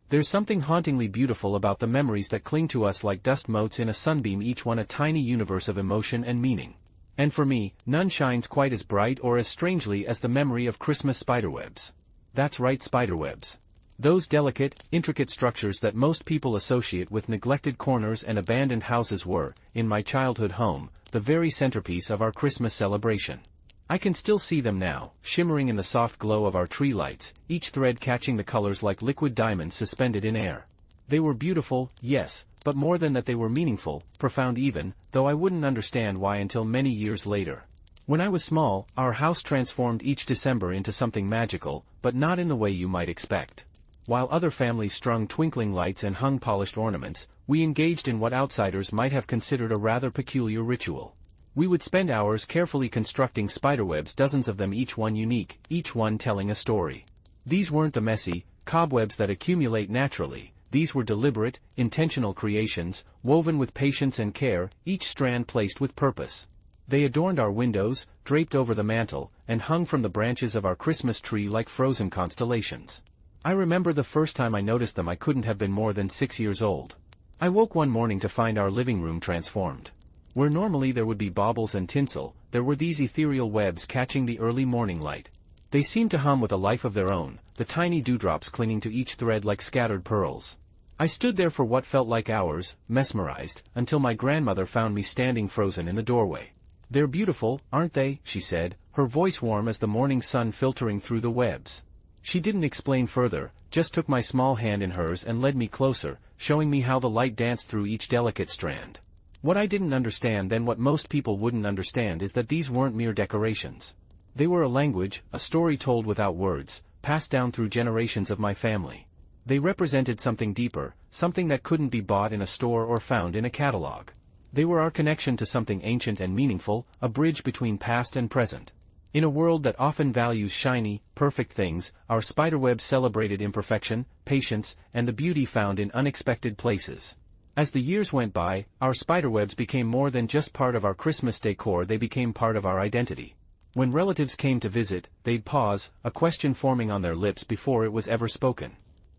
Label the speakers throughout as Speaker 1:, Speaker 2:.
Speaker 1: There's something hauntingly beautiful about the memories that cling to us like dust motes in a sunbeam, each one a tiny universe of emotion and meaning. And for me, none shines quite as bright or as strangely as the memory of Christmas spiderwebs. That's right, spiderwebs. Those delicate, intricate structures that most people associate with neglected corners and abandoned houses were, in my childhood home, the very centerpiece of our Christmas celebration. I can still see them now, shimmering in the soft glow of our tree lights, each thread catching the colors like liquid diamonds suspended in air. They were beautiful, yes, but more than that they were meaningful, profound even, though I wouldn't understand why until many years later. When I was small, our house transformed each December into something magical, but not in the way you might expect. While other families strung twinkling lights and hung polished ornaments, we engaged in what outsiders might have considered a rather peculiar ritual. We would spend hours carefully constructing spiderwebs, dozens of them, each one unique, each one telling a story. These weren't the messy cobwebs that accumulate naturally. These were deliberate, intentional creations, woven with patience and care, each strand placed with purpose. They adorned our windows, draped over the mantel, and hung from the branches of our Christmas tree like frozen constellations. I remember the first time I noticed them. I couldn't have been more than 6 years old. I woke one morning to find our living room transformed. Where normally there would be baubles and tinsel, there were these ethereal webs catching the early morning light. They seemed to hum with a life of their own, the tiny dewdrops clinging to each thread like scattered pearls. I stood there for what felt like hours, mesmerized, until my grandmother found me standing frozen in the doorway. "They're beautiful, aren't they?" she said, her voice warm as the morning sun filtering through the webs. She didn't explain further, just took my small hand in hers and led me closer, showing me how the light danced through each delicate strand. What I didn't understand then, what most people wouldn't understand, is that these weren't mere decorations. They were a language, a story told without words, passed down through generations of my family. They represented something deeper, something that couldn't be bought in a store or found in a catalog. They were our connection to something ancient and meaningful, a bridge between past and present. In a world that often values shiny, perfect things, our spiderwebs celebrated imperfection, patience, and the beauty found in unexpected places. As the years went by, our spiderwebs became more than just part of our Christmas decor. They became part of our identity. When relatives came to visit, they'd pause, a question forming on their lips before it was ever spoken.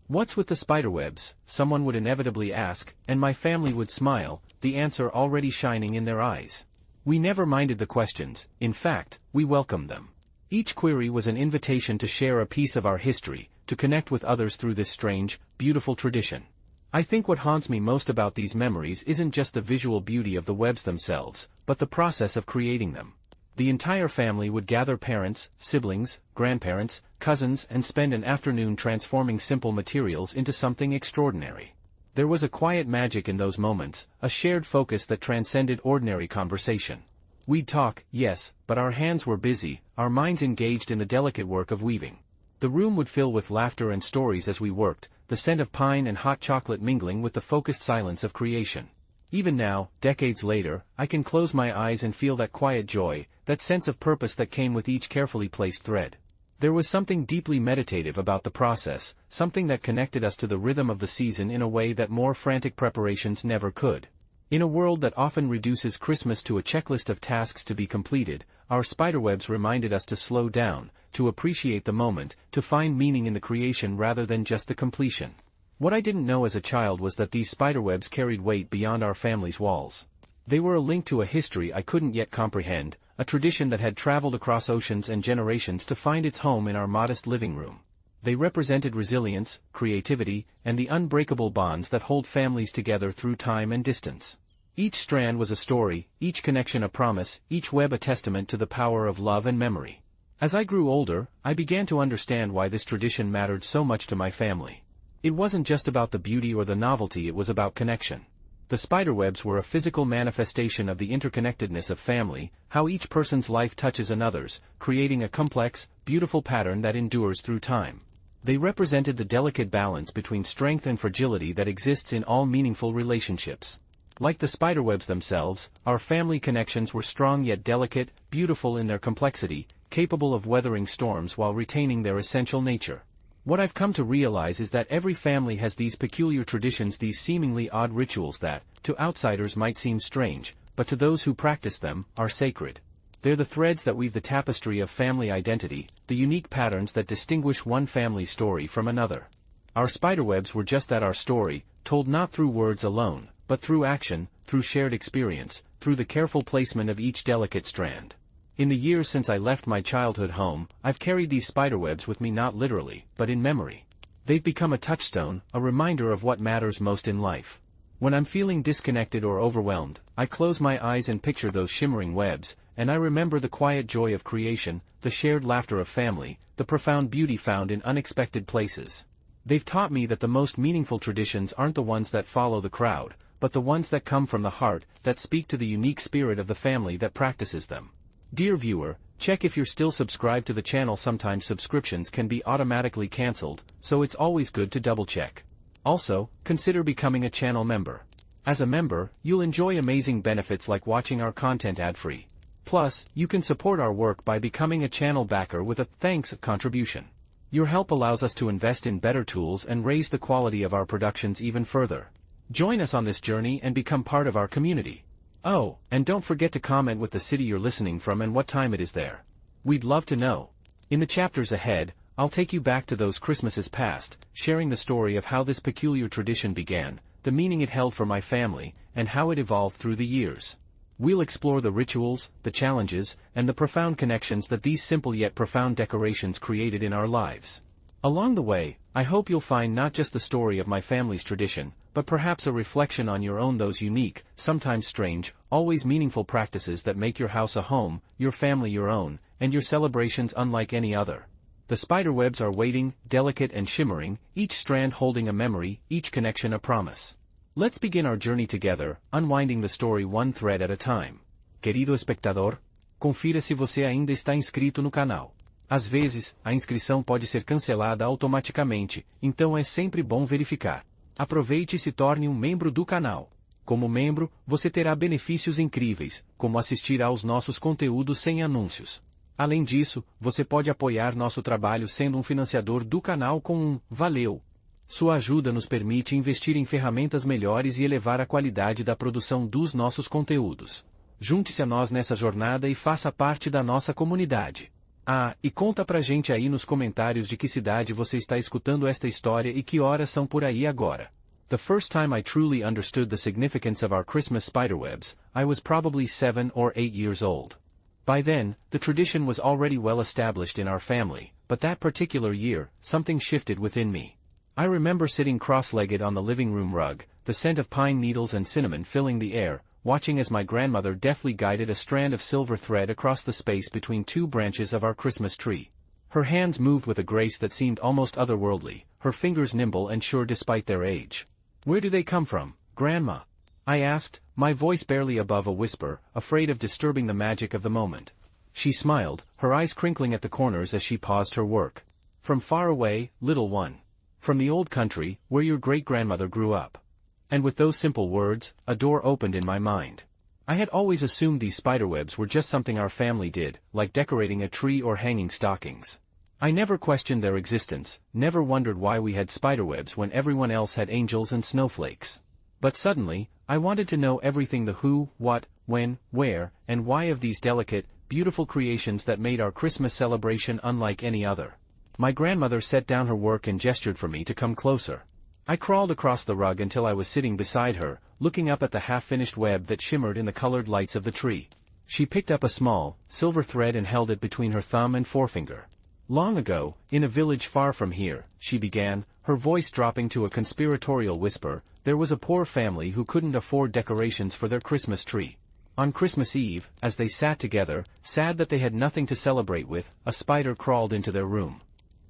Speaker 1: "What's with the spiderwebs?" someone would inevitably ask, and my family would smile, the answer already shining in their eyes. We never minded the questions. In fact, we welcomed them. Each query was an invitation to share a piece of our history, to connect with others through this strange, beautiful tradition. I think what haunts me most about these memories isn't just the visual beauty of the webs themselves, but the process of creating them. The entire family would gather, parents, siblings, grandparents, cousins, and spend an afternoon transforming simple materials into something extraordinary. There was a quiet magic in those moments, a shared focus that transcended ordinary conversation. We'd talk, yes, but our hands were busy, our minds engaged in the delicate work of weaving. The room would fill with laughter and stories as we worked, the scent of pine and hot chocolate mingling with the focused silence of creation. Even now, decades later, I can close my eyes and feel that quiet joy, that sense of purpose that came with each carefully placed thread. There was something deeply meditative about the process, something that connected us to the rhythm of the season in a way that more frantic preparations never could. In a world that often reduces Christmas to a checklist of tasks to be completed, our spiderwebs reminded us to slow down, to appreciate the moment, to find meaning in the creation rather than just the completion. What I didn't know as a child was that these spiderwebs carried weight beyond our family's walls. They were a link to a history I couldn't yet comprehend, a tradition that had traveled across oceans and generations to find its home in our modest living room. They represented resilience, creativity, and the unbreakable bonds that hold families together through time and distance. Each strand was a story, each connection a promise, each web a testament to the power of love and memory. As I grew older, I began to understand why this tradition mattered so much to my family. It wasn't just about the beauty or the novelty, it was about connection. The spiderwebs were a physical manifestation of the interconnectedness of family, how each person's life touches another's, creating a complex, beautiful pattern that endures through time. They represented the delicate balance between strength and fragility that exists in all meaningful relationships. Like the spiderwebs themselves, our family connections were strong yet delicate, beautiful in their complexity, capable of weathering storms while retaining their essential nature. What I've come to realize is that every family has these peculiar traditions, these seemingly odd rituals that, to outsiders might seem strange, but to those who practice them, are sacred. They're the threads that weave the tapestry of family identity, the unique patterns that distinguish one family story from another. Our spiderwebs were just that, our story, told not through words alone, but through action, through shared experience, through the careful placement of each delicate strand. In the years since I left my childhood home, I've carried these spiderwebs with me, not literally, but in memory. They've become a touchstone, a reminder of what matters most in life. When I'm feeling disconnected or overwhelmed, I close my eyes and picture those shimmering webs, and I remember the quiet joy of creation, the shared laughter of family, the profound beauty found in unexpected places. They've taught me that the most meaningful traditions aren't the ones that follow the crowd, but the ones that come from the heart, that speak to the unique spirit of the family that practices them. Dear viewer, check if you're still subscribed to the channel. Sometimes subscriptions can be automatically cancelled, so it's always good to double check. Also, consider becoming a channel member. As a member, you'll enjoy amazing benefits like watching our content ad-free. Plus, you can support our work by becoming a channel backer with a thanks contribution. Your help allows us to invest in better tools and raise the quality of our productions even further. Join us on this journey and become part of our community. Oh, and don't forget to comment with the city you're listening from and what time it is there. We'd love to know. In the chapters ahead, I'll take you back to those Christmases past, sharing the story of how this peculiar tradition began, the meaning it held for my family, and how it evolved through the years. We'll explore the rituals, the challenges, and the profound connections that these simple yet profound decorations created in our lives. Along the way, I hope you'll find not just the story of my family's tradition, but perhaps a reflection on your own, those unique, sometimes strange, always meaningful practices that make your house a home, your family your own, and your celebrations unlike any other. The spiderwebs are waiting, delicate and shimmering, each strand holding a memory, each connection a promise. Let's begin our journey together, unwinding the story one thread at a time. Querido espectador, confira se você ainda está inscrito no canal. Às vezes, a inscrição pode ser cancelada automaticamente, então é sempre bom verificar. Aproveite e se torne um membro do canal. Como membro, você terá benefícios incríveis, como assistir aos nossos conteúdos sem anúncios. Além disso, você pode apoiar nosso trabalho sendo um financiador do canal com um "Valeu". Sua ajuda nos permite investir em ferramentas melhores e elevar a qualidade da produção dos nossos conteúdos. Junte-se a nós nessa jornada e faça parte da nossa comunidade. Ah, e conta pra gente aí nos comentários de que cidade você está escutando esta história e que horas são por aí agora. The first time I truly understood the significance of our Christmas spiderwebs, I was probably 7 or 8 years old. By then, the tradition was already well established in our family, but that particular year, something shifted within me. I remember sitting cross-legged on the living room rug, the scent of pine needles and cinnamon filling the air, watching as my grandmother deftly guided a strand of silver thread across the space between two branches of our Christmas tree. Her hands moved with a grace that seemed almost otherworldly, her fingers nimble and sure despite their age. "Where do they come from, Grandma?" I asked, my voice barely above a whisper, afraid of disturbing the magic of the moment. She smiled, her eyes crinkling at the corners as she paused her work. "From far away, little one. From the old country, where your great-grandmother grew up." And with those simple words, a door opened in my mind. I had always assumed these spiderwebs were just something our family did, like decorating a tree or hanging stockings. I never questioned their existence, never wondered why we had spiderwebs when everyone else had angels and snowflakes. But suddenly, I wanted to know everything: the who, what, when, where, and why of these delicate, beautiful creations that made our Christmas celebration unlike any other. My grandmother set down her work and gestured for me to come closer. I crawled across the rug until I was sitting beside her, looking up at the half-finished web that shimmered in the colored lights of the tree. She picked up a small, silver thread and held it between her thumb and forefinger. "Long ago, in a village far from here," she began, her voice dropping to a conspiratorial whisper, "there was a poor family who couldn't afford decorations for their Christmas tree. On Christmas Eve, as they sat together, sad that they had nothing to celebrate with, a spider crawled into their room."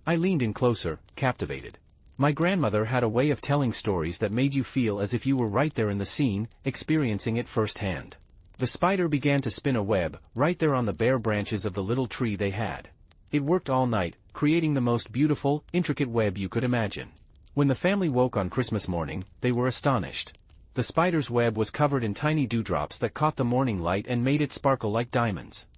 Speaker 1: I leaned in closer, captivated. My grandmother had a way of telling stories that made you feel as if you were right there in the scene, experiencing it firsthand. The spider began to spin a web, right there on the bare branches of the little tree they had. It worked all night, creating the most beautiful, intricate web you could imagine. When the family woke on Christmas morning, they were astonished. The spider's web was covered in tiny dewdrops that caught the morning light and made it sparkle like diamonds.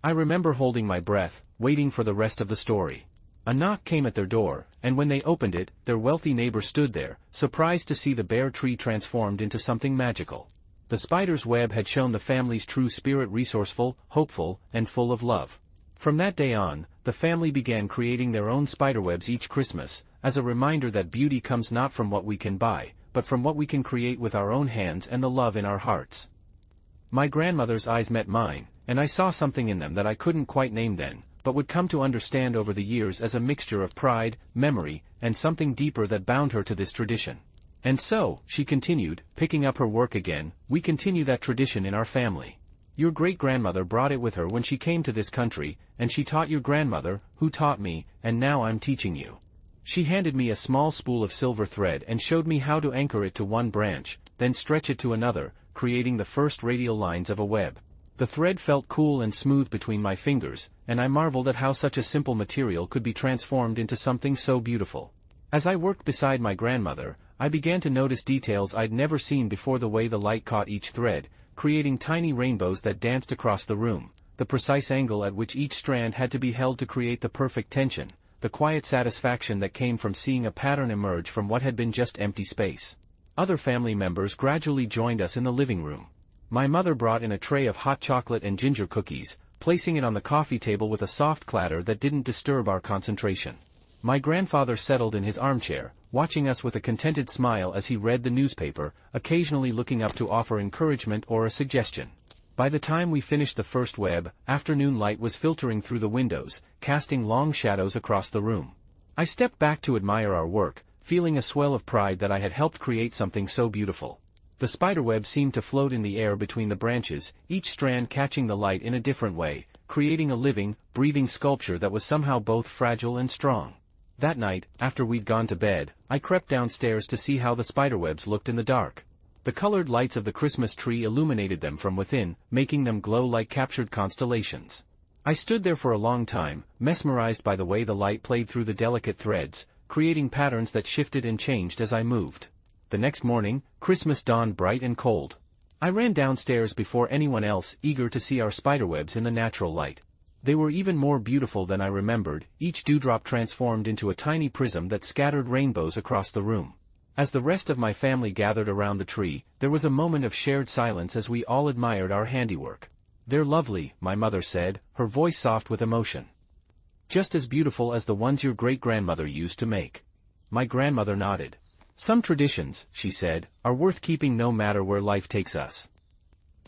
Speaker 1: I remember holding my breath, waiting for the rest of the story. A knock came at their door, and when they opened it, their wealthy neighbor stood there, surprised to see the bare tree transformed into something magical. The spider's web had shown the family's true spirit: resourceful, hopeful, and full of love. From that day on, the family began creating their own spiderwebs each Christmas, as a reminder that beauty comes not from what we can buy, but from what we can create with our own hands and the love in our hearts. My grandmother's eyes met mine, and I saw something in them that I couldn't quite name then, but would come to understand over the years as a mixture of pride, memory, and something deeper that bound her to this tradition. And so, she continued, picking up her work again, we continue that tradition in our family. Your great-grandmother brought it with her when she came to this country, and she taught your grandmother, who taught me, and now I'm teaching you. She handed me a small spool of silver thread and showed me how to anchor it to one branch, then stretch it to another, creating the first radial lines of a web. The thread felt cool and smooth between my fingers, and I marveled at how such a simple material could be transformed into something so beautiful. As I worked beside my grandmother, I began to notice details I'd never seen before: the way the light caught each thread, creating tiny rainbows that danced across the room, the precise angle at which each strand had to be held to create the perfect tension, the quiet satisfaction that came from seeing a pattern emerge from what had been just empty space. Other family members gradually joined us in the living room. My mother brought in a tray of hot chocolate and ginger cookies, placing it on the coffee table with a soft clatter that didn't disturb our concentration. My grandfather settled in his armchair, watching us with a contented smile as he read the newspaper, occasionally looking up to offer encouragement or a suggestion. By the time we finished the first web, afternoon light was filtering through the windows, casting long shadows across the room. I stepped back to admire our work, feeling a swell of pride that I had helped create something so beautiful. The spiderweb seemed to float in the air between the branches, each strand catching the light in a different way, creating a living, breathing sculpture that was somehow both fragile and strong. That night, after we'd gone to bed, I crept downstairs to see how the spiderwebs looked in the dark. The colored lights of the Christmas tree illuminated them from within, making them glow like captured constellations. I stood there for a long time, mesmerized by the way the light played through the delicate threads, creating patterns that shifted and changed as I moved. The next morning, Christmas dawned bright and cold. I ran downstairs before anyone else, eager to see our spiderwebs in the natural light. They were even more beautiful than I remembered, each dewdrop transformed into a tiny prism that scattered rainbows across the room. As the rest of my family gathered around the tree, there was a moment of shared silence as we all admired our handiwork. "They're lovely," my mother said, her voice soft with emotion. "Just as beautiful as the ones your great-grandmother used to make." My grandmother nodded. "Some traditions," she said, "are worth keeping no matter where life takes us."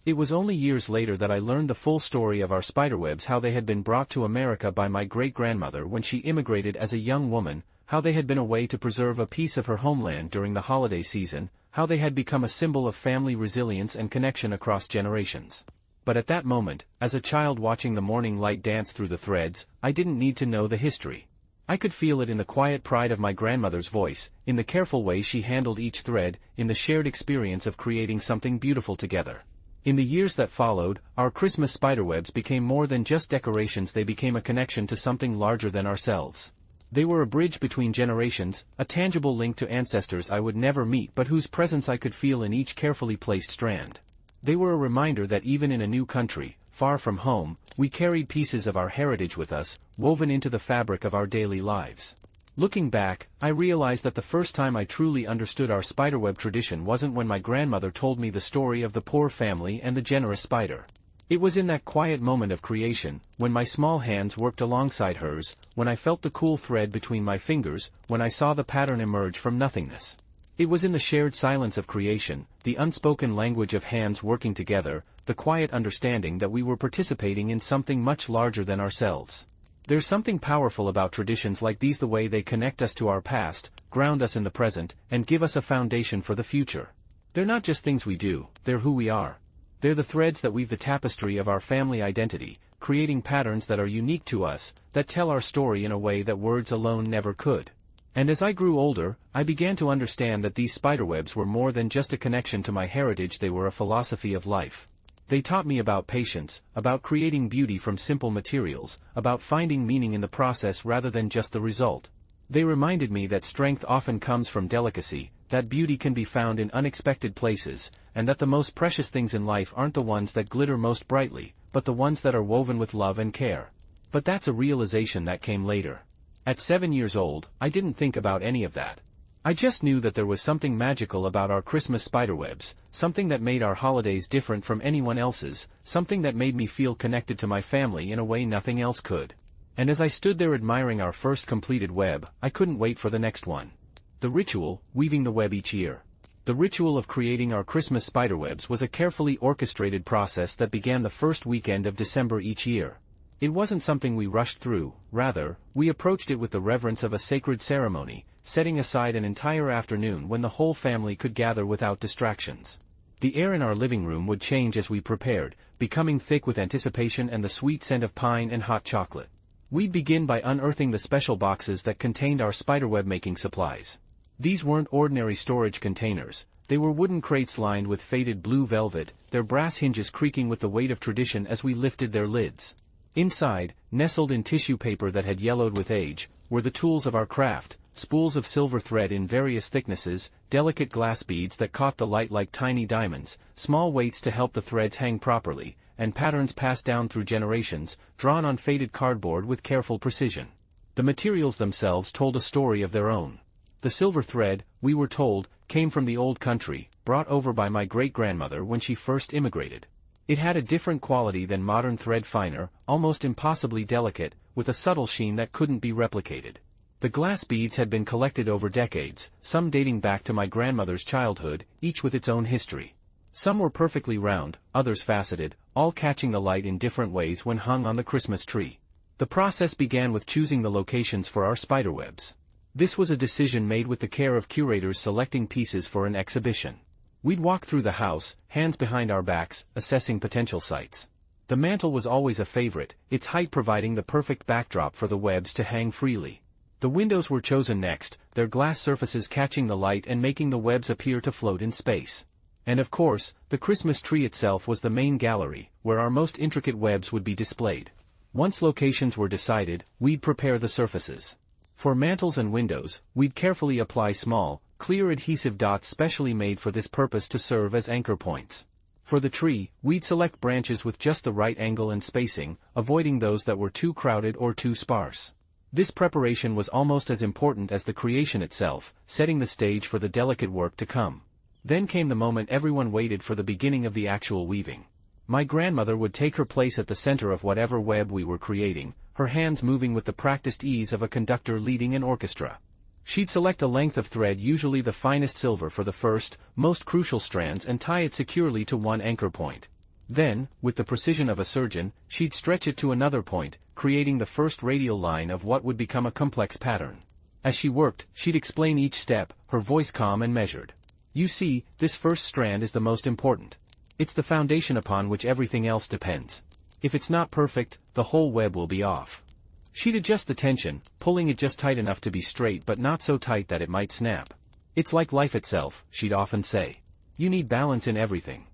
Speaker 1: It was only years later that I learned the full story of our spiderwebs, how they had been brought to America by my great-grandmother when she immigrated as a young woman, how they had been a way to preserve a piece of her homeland during the holiday season, how they had become a symbol of family resilience and connection across generations. But at that moment, as a child watching the morning light dance through the threads, I didn't need to know the history. I could feel it in the quiet pride of my grandmother's voice, in the careful way she handled each thread, in the shared experience of creating something beautiful together. In the years that followed, our Christmas spiderwebs became more than just decorations. They became a connection to something larger than ourselves. They were a bridge between generations, a tangible link to ancestors I would never meet but whose presence I could feel in each carefully placed strand. They were a reminder that even in a new country, far from home, we carried pieces of our heritage with us, woven into the fabric of our daily lives. Looking back, I realized that the first time I truly understood our spiderweb tradition wasn't when my grandmother told me the story of the poor family and the generous spider. It was in that quiet moment of creation, when my small hands worked alongside hers, when I felt the cool thread between my fingers, when I saw the pattern emerge from nothingness. It was in the shared silence of creation, the unspoken language of hands working together, the quiet understanding that we were participating in something much larger than ourselves. There's something powerful about traditions like these, the way they connect us to our past, ground us in the present, and give us a foundation for the future. They're not just things we do, they're who we are. They're the threads that weave the tapestry of our family identity, creating patterns that are unique to us, that tell our story in a way that words alone never could. And as I grew older, I began to understand that these spiderwebs were more than just a connection to my heritage. They were a philosophy of life. They taught me about patience, about creating beauty from simple materials, about finding meaning in the process rather than just the result. They reminded me that strength often comes from delicacy, that beauty can be found in unexpected places, and that the most precious things in life aren't the ones that glitter most brightly, but the ones that are woven with love and care. But that's a realization that came later. At 7 years old, I didn't think about any of that. I just knew that there was something magical about our Christmas spiderwebs, something that made our holidays different from anyone else's, something that made me feel connected to my family in a way nothing else could. And as I stood there admiring our first completed web, I couldn't wait for the next one. The ritual, weaving the web each year. The ritual of creating our Christmas spiderwebs was a carefully orchestrated process that began the first weekend of December each year. It wasn't something we rushed through, rather, we approached it with the reverence of a sacred ceremony, setting aside an entire afternoon when the whole family could gather without distractions. The air in our living room would change as we prepared, becoming thick with anticipation and the sweet scent of pine and hot chocolate. We'd begin by unearthing the special boxes that contained our spiderweb making supplies. These weren't ordinary storage containers, they were wooden crates lined with faded blue velvet, their brass hinges creaking with the weight of tradition as we lifted their lids. Inside, nestled in tissue paper that had yellowed with age, were the tools of our craft, spools of silver thread in various thicknesses, delicate glass beads that caught the light like tiny diamonds, small weights to help the threads hang properly, and patterns passed down through generations, drawn on faded cardboard with careful precision. The materials themselves told a story of their own. The silver thread, we were told, came from the old country, brought over by my great-grandmother when she first immigrated. It had a different quality than modern thread, finer, almost impossibly delicate, with a subtle sheen that couldn't be replicated. The glass beads had been collected over decades, some dating back to my grandmother's childhood, each with its own history. Some were perfectly round, others faceted, all catching the light in different ways when hung on the Christmas tree. The process began with choosing the locations for our spiderwebs. This was a decision made with the care of curators selecting pieces for an exhibition. We'd walk through the house, hands behind our backs, assessing potential sites. The mantel was always a favorite, its height providing the perfect backdrop for the webs to hang freely. The windows were chosen next, their glass surfaces catching the light and making the webs appear to float in space. And of course, the Christmas tree itself was the main gallery, where our most intricate webs would be displayed. Once locations were decided, we'd prepare the surfaces. For mantels and windows, we'd carefully apply small, clear adhesive dots specially made for this purpose to serve as anchor points. For the tree, we'd select branches with just the right angle and spacing, avoiding those that were too crowded or too sparse. This preparation was almost as important as the creation itself, setting the stage for the delicate work to come. Then came the moment everyone waited for, the beginning of the actual weaving. My grandmother would take her place at the center of whatever web we were creating, her hands moving with the practiced ease of a conductor leading an orchestra. She'd select a length of thread, usually the finest silver, for the first, most crucial strands and tie it securely to one anchor point. Then, with the precision of a surgeon, she'd stretch it to another point, creating the first radial line of what would become a complex pattern. As she worked, she'd explain each step, her voice calm and measured. "You see, this first strand is the most important. It's the foundation upon which everything else depends. If it's not perfect, the whole web will be off." She'd adjust the tension, pulling it just tight enough to be straight but not so tight that it might snap. "It's like life itself," she'd often say. "You need balance in everything."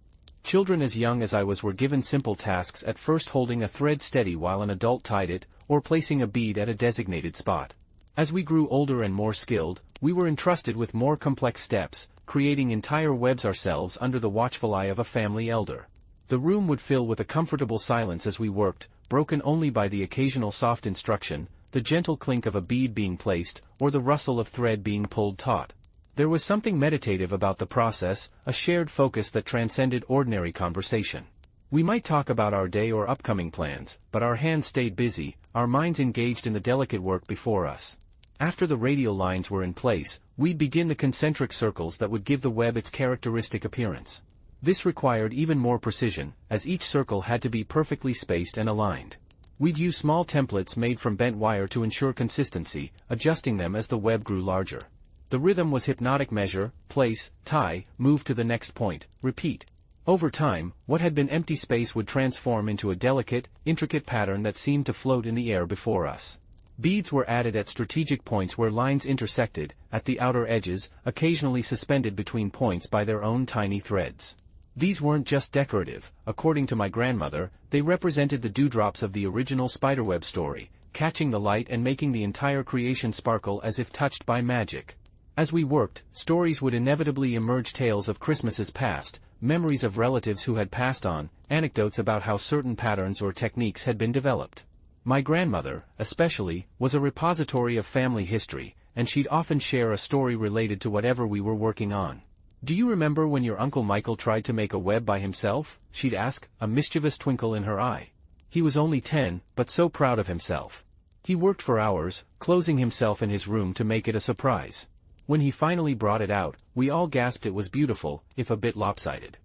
Speaker 1: Children as young as I was were given simple tasks, at first holding a thread steady while an adult tied it, or placing a bead at a designated spot. As we grew older and more skilled, we were entrusted with more complex steps, creating entire webs ourselves under the watchful eye of a family elder. The room would fill with a comfortable silence as we worked, broken only by the occasional soft instruction, the gentle clink of a bead being placed, or the rustle of thread being pulled taut. There was something meditative about the process, a shared focus that transcended ordinary conversation. We might talk about our day or upcoming plans, but our hands stayed busy, our minds engaged in the delicate work before us. After the radial lines were in place, we'd begin the concentric circles that would give the web its characteristic appearance. This required even more precision, as each circle had to be perfectly spaced and aligned. We'd use small templates made from bent wire to ensure consistency, adjusting them as the web grew larger. The rhythm was hypnotic: measure, place, tie, move to the next point, repeat. Over time, what had been empty space would transform into a delicate, intricate pattern that seemed to float in the air before us. Beads were added at strategic points where lines intersected, at the outer edges, occasionally suspended between points by their own tiny threads. These weren't just decorative, according to my grandmother, they represented the dewdrops of the original spiderweb story, catching the light and making the entire creation sparkle as if touched by magic. As we worked, stories would inevitably emerge: tales of Christmases past, memories of relatives who had passed on, anecdotes about how certain patterns or techniques had been developed. My grandmother, especially, was a repository of family history, and she'd often share a story related to whatever we were working on. "Do you remember when your Uncle Michael tried to make a web by himself?" she'd ask, a mischievous twinkle in her eye. "He was only 10, but so proud of himself. He worked for hours, closing himself in his room to make it a surprise. When he finally brought it out, we all gasped it was beautiful, if a bit lopsided.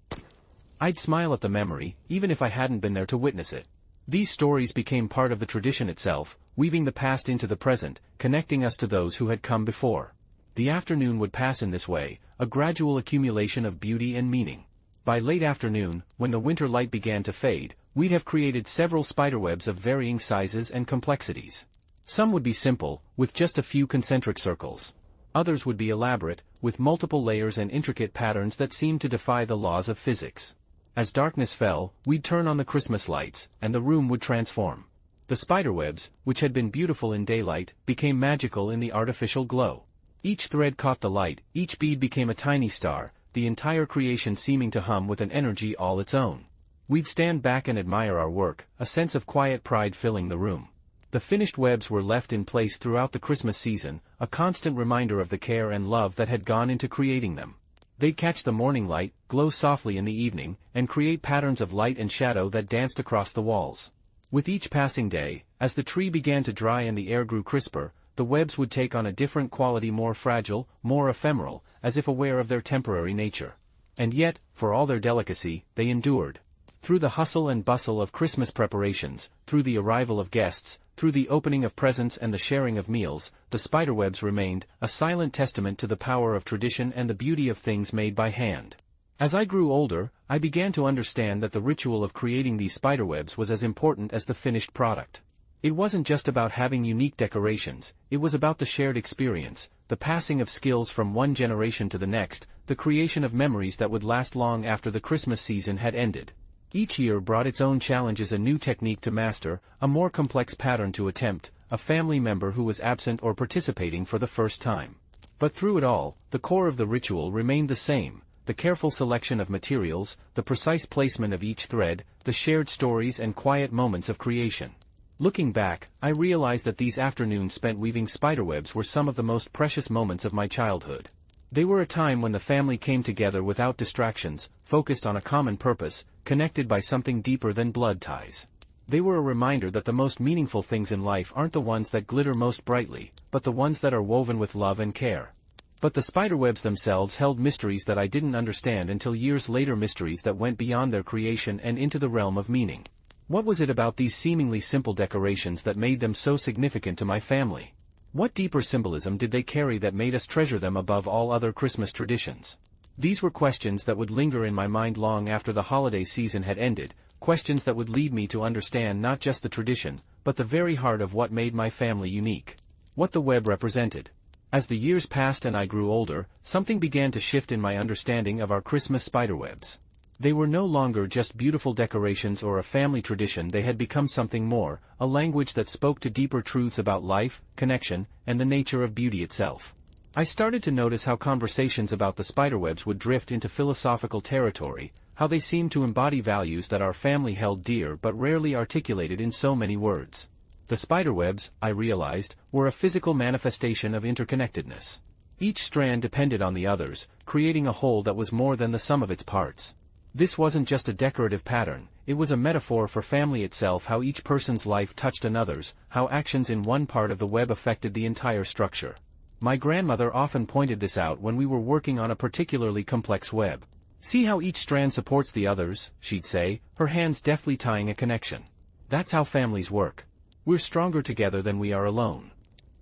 Speaker 1: I'd smile at the memory, even if I hadn't been there to witness it. These stories became part of the tradition itself, weaving the past into the present, connecting us to those who had come before. The afternoon would pass in this way, a gradual accumulation of beauty and meaning. By late afternoon, when the winter light began to fade, we'd have created several spiderwebs of varying sizes and complexities. Some would be simple, with just a few concentric circles. Others would be elaborate, with multiple layers and intricate patterns that seemed to defy the laws of physics. As darkness fell, we'd turn on the Christmas lights, and the room would transform. The spiderwebs, which had been beautiful in daylight, became magical in the artificial glow. Each thread caught the light, each bead became a tiny star, the entire creation seeming to hum with an energy all its own. We'd stand back and admire our work, a sense of quiet pride filling the room. The finished webs were left in place throughout the Christmas season, a constant reminder of the care and love that had gone into creating them. They'd catch the morning light, glow softly in the evening, and create patterns of light and shadow that danced across the walls. With each passing day, as the tree began to dry and the air grew crisper, the webs would take on a different quality, more fragile, more ephemeral, as if aware of their temporary nature. And yet, for all their delicacy, they endured. Through the hustle and bustle of Christmas preparations, through the arrival of guests, through the opening of presents and the sharing of meals, the spiderwebs remained, a silent testament to the power of tradition and the beauty of things made by hand. As I grew older, I began to understand that the ritual of creating these spiderwebs was as important as the finished product. It wasn't just about having unique decorations, it was about the shared experience, the passing of skills from one generation to the next, the creation of memories that would last long after the Christmas season had ended. Each year brought its own challenges, a new technique to master, a more complex pattern to attempt, a family member who was absent or participating for the first time. But through it all, the core of the ritual remained the same, the careful selection of materials, the precise placement of each thread, the shared stories and quiet moments of creation. Looking back, I realized that these afternoons spent weaving spiderwebs were some of the most precious moments of my childhood. They were a time when the family came together without distractions, focused on a common purpose, connected by something deeper than blood ties. They were a reminder that the most meaningful things in life aren't the ones that glitter most brightly, but the ones that are woven with love and care. But the spiderwebs themselves held mysteries that I didn't understand until years later, mysteries that went beyond their creation and into the realm of meaning. What was it about these seemingly simple decorations that made them so significant to my family? What deeper symbolism did they carry that made us treasure them above all other Christmas traditions? These were questions that would linger in my mind long after the holiday season had ended, questions that would lead me to understand not just the tradition, but the very heart of what made my family unique. What the web represented. As the years passed and I grew older, something began to shift in my understanding of our Christmas spiderwebs. They were no longer just beautiful decorations or a family tradition, they had become something more, a language that spoke to deeper truths about life, connection, and the nature of beauty itself. I started to notice how conversations about the spiderwebs would drift into philosophical territory, how they seemed to embody values that our family held dear but rarely articulated in so many words. The spiderwebs, I realized, were a physical manifestation of interconnectedness. Each strand depended on the others, creating a whole that was more than the sum of its parts. This wasn't just a decorative pattern, it was a metaphor for family itself, how each person's life touched another's, how actions in one part of the web affected the entire structure. My grandmother often pointed this out when we were working on a particularly complex web. "See how each strand supports the others," she'd say, her hands deftly tying a connection. "That's how families work. We're stronger together than we are alone."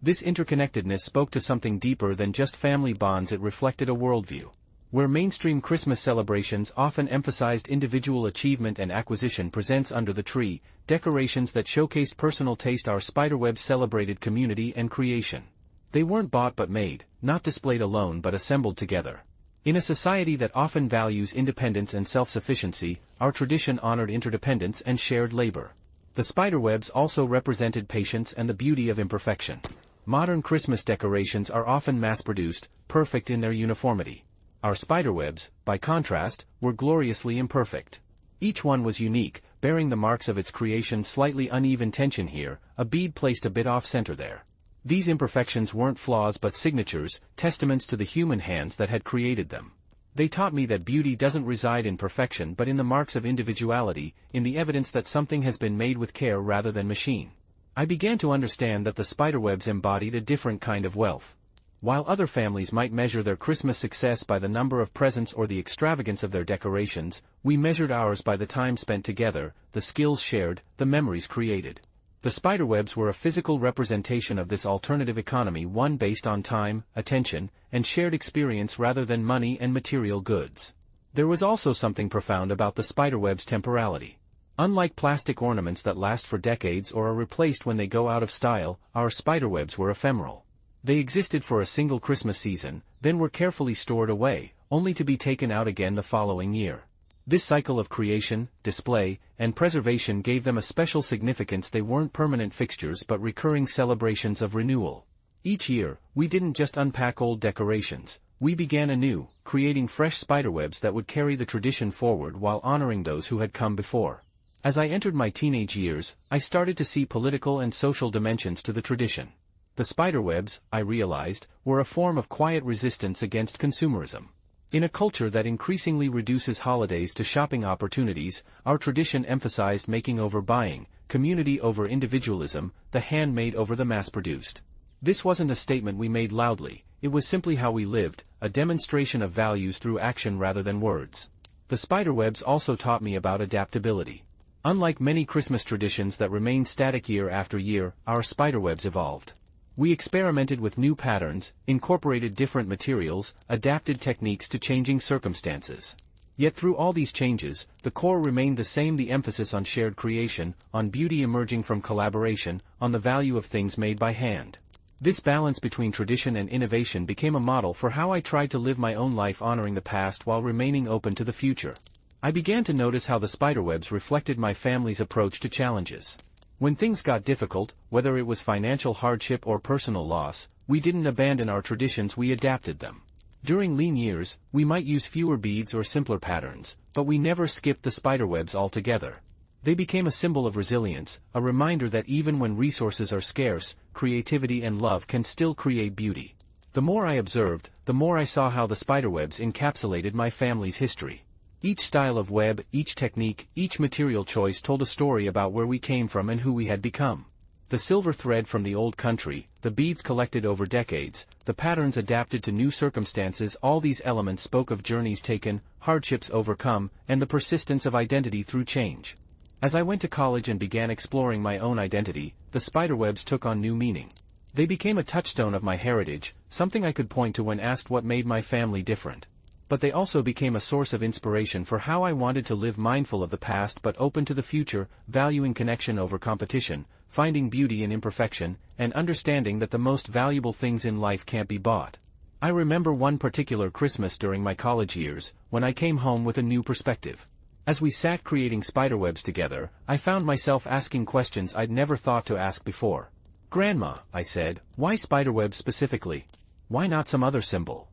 Speaker 1: This interconnectedness spoke to something deeper than just family bonds. It reflected a worldview. Where mainstream Christmas celebrations often emphasized individual achievement and acquisition, presents under the tree, decorations that showcased personal taste, our spiderwebs celebrated community and creation. They weren't bought but made, not displayed alone but assembled together. In a society that often values independence and self-sufficiency, our tradition honored interdependence and shared labor. The spiderwebs also represented patience and the beauty of imperfection. Modern Christmas decorations are often mass-produced, perfect in their uniformity. Our spiderwebs, by contrast, were gloriously imperfect. Each one was unique, bearing the marks of its creation, slightly uneven tension here, a bead placed a bit off-center there. These imperfections weren't flaws but signatures, testaments to the human hands that had created them. They taught me that beauty doesn't reside in perfection but in the marks of individuality, in the evidence that something has been made with care rather than machine. I began to understand that the spiderwebs embodied a different kind of wealth. While other families might measure their Christmas success by the number of presents or the extravagance of their decorations, we measured ours by the time spent together, the skills shared, the memories created. The spiderwebs were a physical representation of this alternative economy, one based on time, attention, and shared experience rather than money and material goods. There was also something profound about the spiderweb's temporality. Unlike plastic ornaments that last for decades or are replaced when they go out of style, our spiderwebs were ephemeral. They existed for a single Christmas season, then were carefully stored away, only to be taken out again the following year. This cycle of creation, display, and preservation gave them a special significance. They weren't permanent fixtures but recurring celebrations of renewal. Each year, we didn't just unpack old decorations, we began anew, creating fresh spiderwebs that would carry the tradition forward while honoring those who had come before. As I entered my teenage years, I started to see political and social dimensions to the tradition. The spiderwebs, I realized, were a form of quiet resistance against consumerism. In a culture that increasingly reduces holidays to shopping opportunities, our tradition emphasized making over buying, community over individualism, the handmade over the mass-produced. This wasn't a statement we made loudly, it was simply how we lived, a demonstration of values through action rather than words. The spiderwebs also taught me about adaptability. Unlike many Christmas traditions that remain static year after year, our spiderwebs evolved. We experimented with new patterns, incorporated different materials, adapted techniques to changing circumstances. Yet through all these changes, the core remained the same: the emphasis on shared creation, on beauty emerging from collaboration, on the value of things made by hand. This balance between tradition and innovation became a model for how I tried to live my own life, honoring the past while remaining open to the future. I began to notice how the spiderwebs reflected my family's approach to challenges. When things got difficult, whether it was financial hardship or personal loss, we didn't abandon our traditions, we adapted them. During lean years, we might use fewer beads or simpler patterns, but we never skipped the spiderwebs altogether. They became a symbol of resilience, a reminder that even when resources are scarce, creativity and love can still create beauty. The more I observed, the more I saw how the spiderwebs encapsulated my family's history. Each style of web, each technique, each material choice told a story about where we came from and who we had become. The silver thread from the old country, the beads collected over decades, the patterns adapted to new circumstances, all these elements spoke of journeys taken, hardships overcome, and the persistence of identity through change. As I went to college and began exploring my own identity, the spiderwebs took on new meaning. They became a touchstone of my heritage, something I could point to when asked what made my family different. But they also became a source of inspiration for how I wanted to live, mindful of the past but open to the future, valuing connection over competition, finding beauty in imperfection, and understanding that the most valuable things in life can't be bought. I remember one particular Christmas during my college years, when I came home with a new perspective. As we sat creating spiderwebs together, I found myself asking questions I'd never thought to ask before. "Grandma," I said, "why spiderwebs specifically? Why not some other symbol?"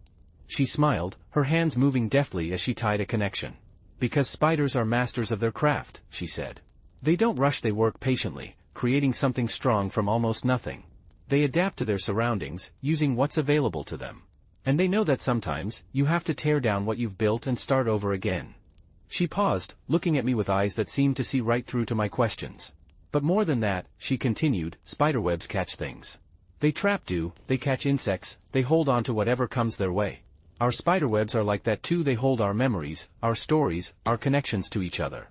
Speaker 1: She smiled, her hands moving deftly as she tied a connection. "Because spiders are masters of their craft," she said. "They don't rush, they work patiently, creating something strong from almost nothing. They adapt to their surroundings, using what's available to them. And they know that sometimes, you have to tear down what you've built and start over again." She paused, looking at me with eyes that seemed to see right through to my questions. "But more than that," she continued, "spiderwebs catch things. They trap dew, they catch insects, they hold on to whatever comes their way. Our spiderwebs are like that too. They hold our memories, our stories, our connections to each other."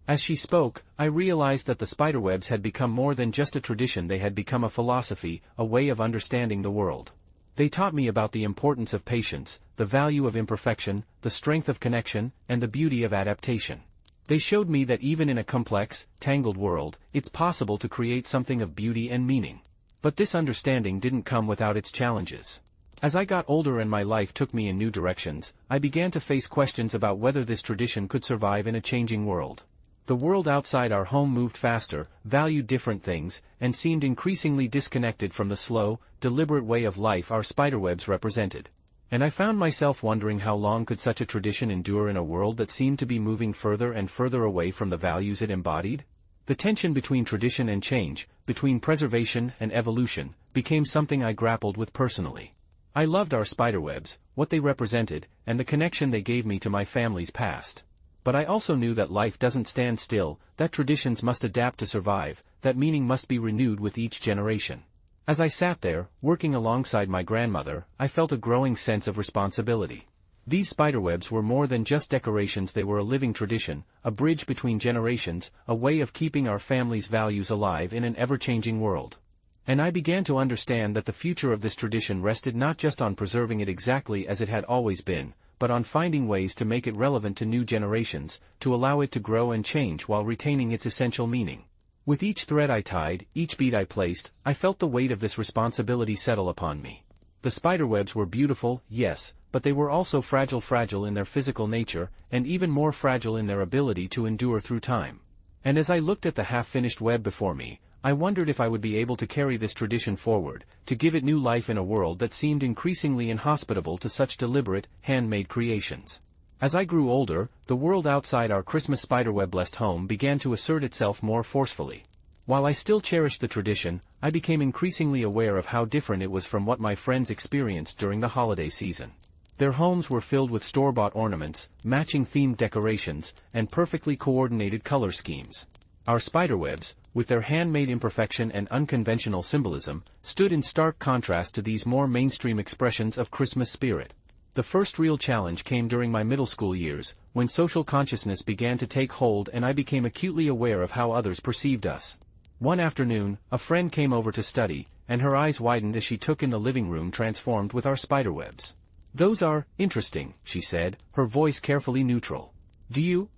Speaker 1: As she spoke, I realized that the spiderwebs had become more than just a tradition. They had become a philosophy, a way of understanding the world. They taught me about the importance of patience, the value of imperfection, the strength of connection, and the beauty of adaptation. They showed me that even in a complex, tangled world, it's possible to create something of beauty and meaning. But this understanding didn't come without its challenges. As I got older and my life took me in new directions, I began to face questions about whether this tradition could survive in a changing world. The world outside our home moved faster, valued different things, and seemed increasingly disconnected from the slow, deliberate way of life our spiderwebs represented. And I found myself wondering, how long could such a tradition endure in a world that seemed to be moving further and further away from the values it embodied? The tension between tradition and change, between preservation and evolution, became something I grappled with personally. I loved our spiderwebs, what they represented, and the connection they gave me to my family's past. But I also knew that life doesn't stand still, that traditions must adapt to survive, that meaning must be renewed with each generation. As I sat there, working alongside my grandmother, I felt a growing sense of responsibility. These spiderwebs were more than just decorations, they were a living tradition, a bridge between generations, a way of keeping our family's values alive in an ever-changing world. And I began to understand that the future of this tradition rested not just on preserving it exactly as it had always been, but on finding ways to make it relevant to new generations, to allow it to grow and change while retaining its essential meaning. With each thread I tied, each bead I placed, I felt the weight of this responsibility settle upon me. The spiderwebs were beautiful, yes, but they were also fragile in their physical nature, and even more fragile in their ability to endure through time. And as I looked at the half-finished web before me, I wondered if I would be able to carry this tradition forward, to give it new life in a world that seemed increasingly inhospitable to such deliberate, handmade creations. As I grew older, the world outside our Christmas spiderweb-blessed home began to assert itself more forcefully. While I still cherished the tradition, I became increasingly aware of how different it was from what my friends experienced during the holiday season. Their homes were filled with store-bought ornaments, matching themed decorations, and perfectly coordinated color schemes. Our spiderwebs, with their handmade imperfection and unconventional symbolism, stood in stark contrast to these more mainstream expressions of Christmas spirit. The first real challenge came during my middle school years, when social consciousness began to take hold and I became acutely aware of how others perceived us. One afternoon, a friend came over to study, and her eyes widened as she took in the living room transformed with our spiderwebs. "Those are interesting," she said, her voice carefully neutral. "Do you,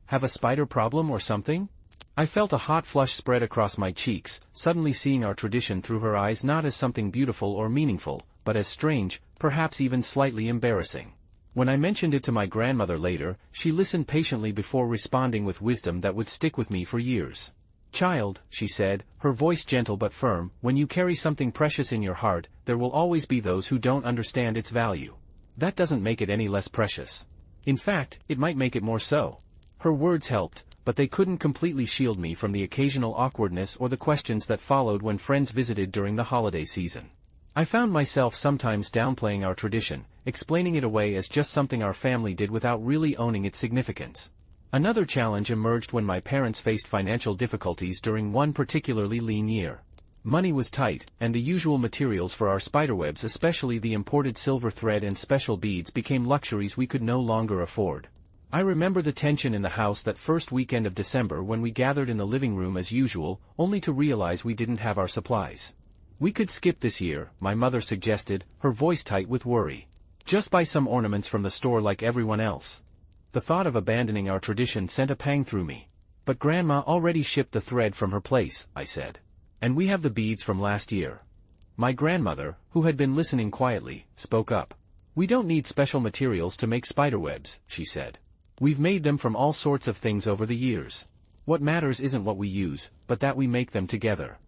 Speaker 1: have a spider problem or something?" I felt a hot flush spread across my cheeks, suddenly seeing our tradition through her eyes not as something beautiful or meaningful, but as strange, perhaps even slightly embarrassing. When I mentioned it to my grandmother later, she listened patiently before responding with wisdom that would stick with me for years. "Child," she said, her voice gentle but firm, "when you carry something precious in your heart, there will always be those who don't understand its value. That doesn't make it any less precious. In fact, it might make it more so." Her words helped, but they couldn't completely shield me from the occasional awkwardness or the questions that followed when friends visited during the holiday season. I found myself sometimes downplaying our tradition, explaining it away as just something our family did without really owning its significance. Another challenge emerged when my parents faced financial difficulties during one particularly lean year. Money was tight, and the usual materials for our spiderwebs, especially the imported silver thread and special beads, became luxuries we could no longer afford. I remember the tension in the house that first weekend of December when we gathered in the living room as usual, only to realize we didn't have our supplies. "We could skip this year," my mother suggested, her voice tight with worry. "Just buy some ornaments from the store like everyone else." The thought of abandoning our tradition sent a pang through me. "But Grandma already shipped the thread from her place," I said. "And we have the beads from last year." My grandmother, who had been listening quietly, spoke up. "We don't need special materials to make spiderwebs," she said. "We've made them from all sorts of things over the years. What matters isn't what we use, but that we make them together."